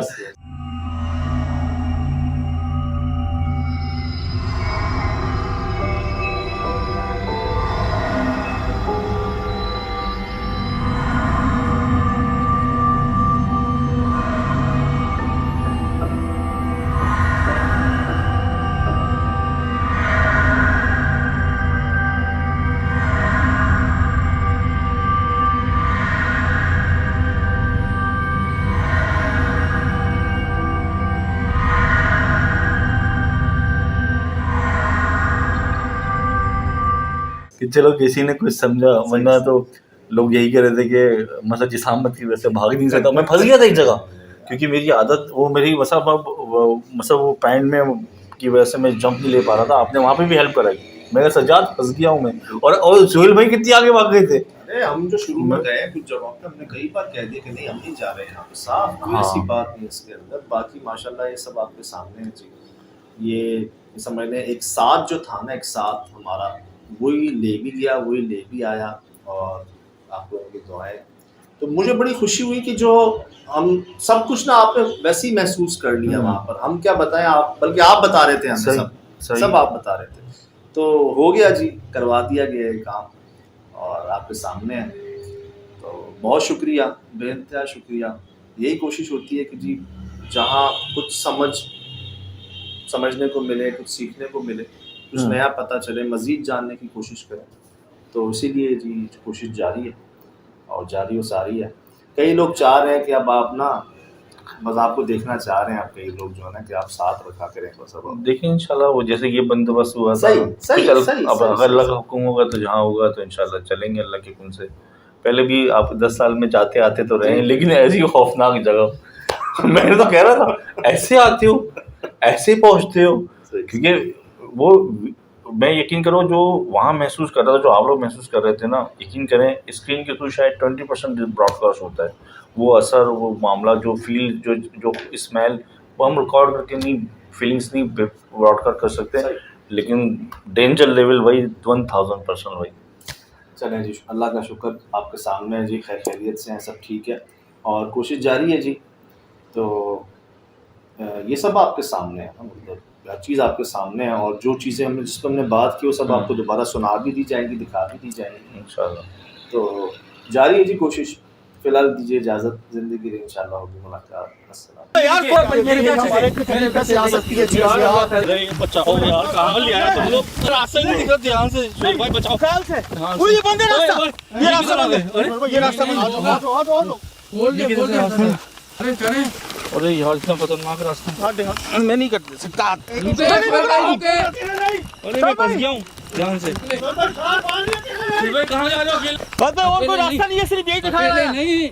कि चलो किसी ने कुछ समझा, वरना तो लोग यही कह रहे थे कि मतलब जिसामत की वजह से भाग नहीं सकता। मैं फंस गया था एक जगह, क्योंकि मेरी आदत वो मेरी मतलब वो पैंट में की वजह से मैं जंप नहीं ले पा रहा था। आपने वहाँ पे भी हेल्प कराई, मैं सजाद फंस गया हूँ मैं। और सोहेल भाई कितनी आगे भाग गए थे। अरे हम जो शुरू में गए कुछ जगहों पे, हमने कई बार कह दिया कि नहीं हम नहीं जा रहे हैं यहाँ पे, साफ कोई ऐसी बात नहीं इसके अंदर। बाकी माशाल्लाह ये सब आपके सामने है जी। ये समझ लें एक साथ जो था ना, एक साथ हमारा, वही ले भी गया, वही ले भी आया, और आप लोगों की दुआएं। तो मुझे बड़ी खुशी हुई कि जो हम सब कुछ ना आपने वैसे ही महसूस कर लिया वहाँ पर। हम क्या बताएं, आप बल्कि आप बता रहे थे हमें, सब आप बता रहे थे। तो हो गया जी, करवा दिया गया ये काम, और आपके सामने है। तो बहुत शुक्रिया, बेइंतहा शुक्रिया। यही कोशिश होती है कि जी जहाँ कुछ समझने को मिले, कुछ सीखने को मिले, कुछ नया पता चले, मज़ीद जानने की कोशिश करें। तो इसीलिए जी कोशिश जारी है और जारी व सारी है। कई लोग चाह रहे हैं कि अब आप ना बस आपको देखना चाह रहे हैं आप कई लोग जो है ना कि आप साथ रखा करें बस अब देखिए इंशाल्लाह वो जैसे ये बंदोबस्त हुआ था सही, सही, चल, सही, अब सही, अगर अल्लाह का हुक्म होगा तो जहाँ होगा तो इंशाल्लाह चलेंगे अल्लाह के हुक्म से। पहले भी आप 10 साल में जाते आते तो रहे हैं, लेकिन ऐसी खौफनाक जगह मैंने तो कह रहा था ऐसे आते हो ऐसे पहुंचते हो, क्योंकि वो मैं यकीन करो जो वहाँ महसूस कर रहा था, जो आप लोग महसूस कर रहे थे ना, यकीन करें स्क्रीन के थ्रू शायद 20% ब्रॉडकास्ट होता है, वो असर, वो मामला, जो फील, जो स्मेल, वो हम रिकॉर्ड करके नहीं, फीलिंग्स नहीं ब्रॉडकास्ट कर सकते, लेकिन डेंजर लेवल वही 1000% वही। चलें जी, अल्लाह का शुक्र आपके सामने है जी, खैर खैरियत से हैं, सब ठीक है और कोशिश जारी है जी। तो ये सब आपके सामने है ना, मतलब हर चीज़ आपके सामने है और जो चीज़ें हमने जिस पर हमने बात की वो सब आपको दोबारा सुना भी दी जाएंगी, दिखा भी दी जाएंगी इंशाल्लाह। तो जारी है जी कोशिश। फिलहाल दीजिए इजाज़त, ज़िंदगी रही इंशाल्लाह होगी मुलाकात। अस्सलाम। यार बचाओ यार, कहाँ ले आया तुम लोग? रास्ता ही नहीं दिख रहा, ध्यान से भाई बचाओ। ये बंद है रास्ता, ये रास्ता बंद है, ये रास्ता बंद है। खोल दे अरे करें अरे यार इतना खतरनाक रास्ता मैं नहीं कर सकता। अरे मैं फंस गया हूँ, ध्यान से। कहाँ जा रहे हो? और कोई रास्ता नहीं है, सिर्फ यही दिखाया है। नहीं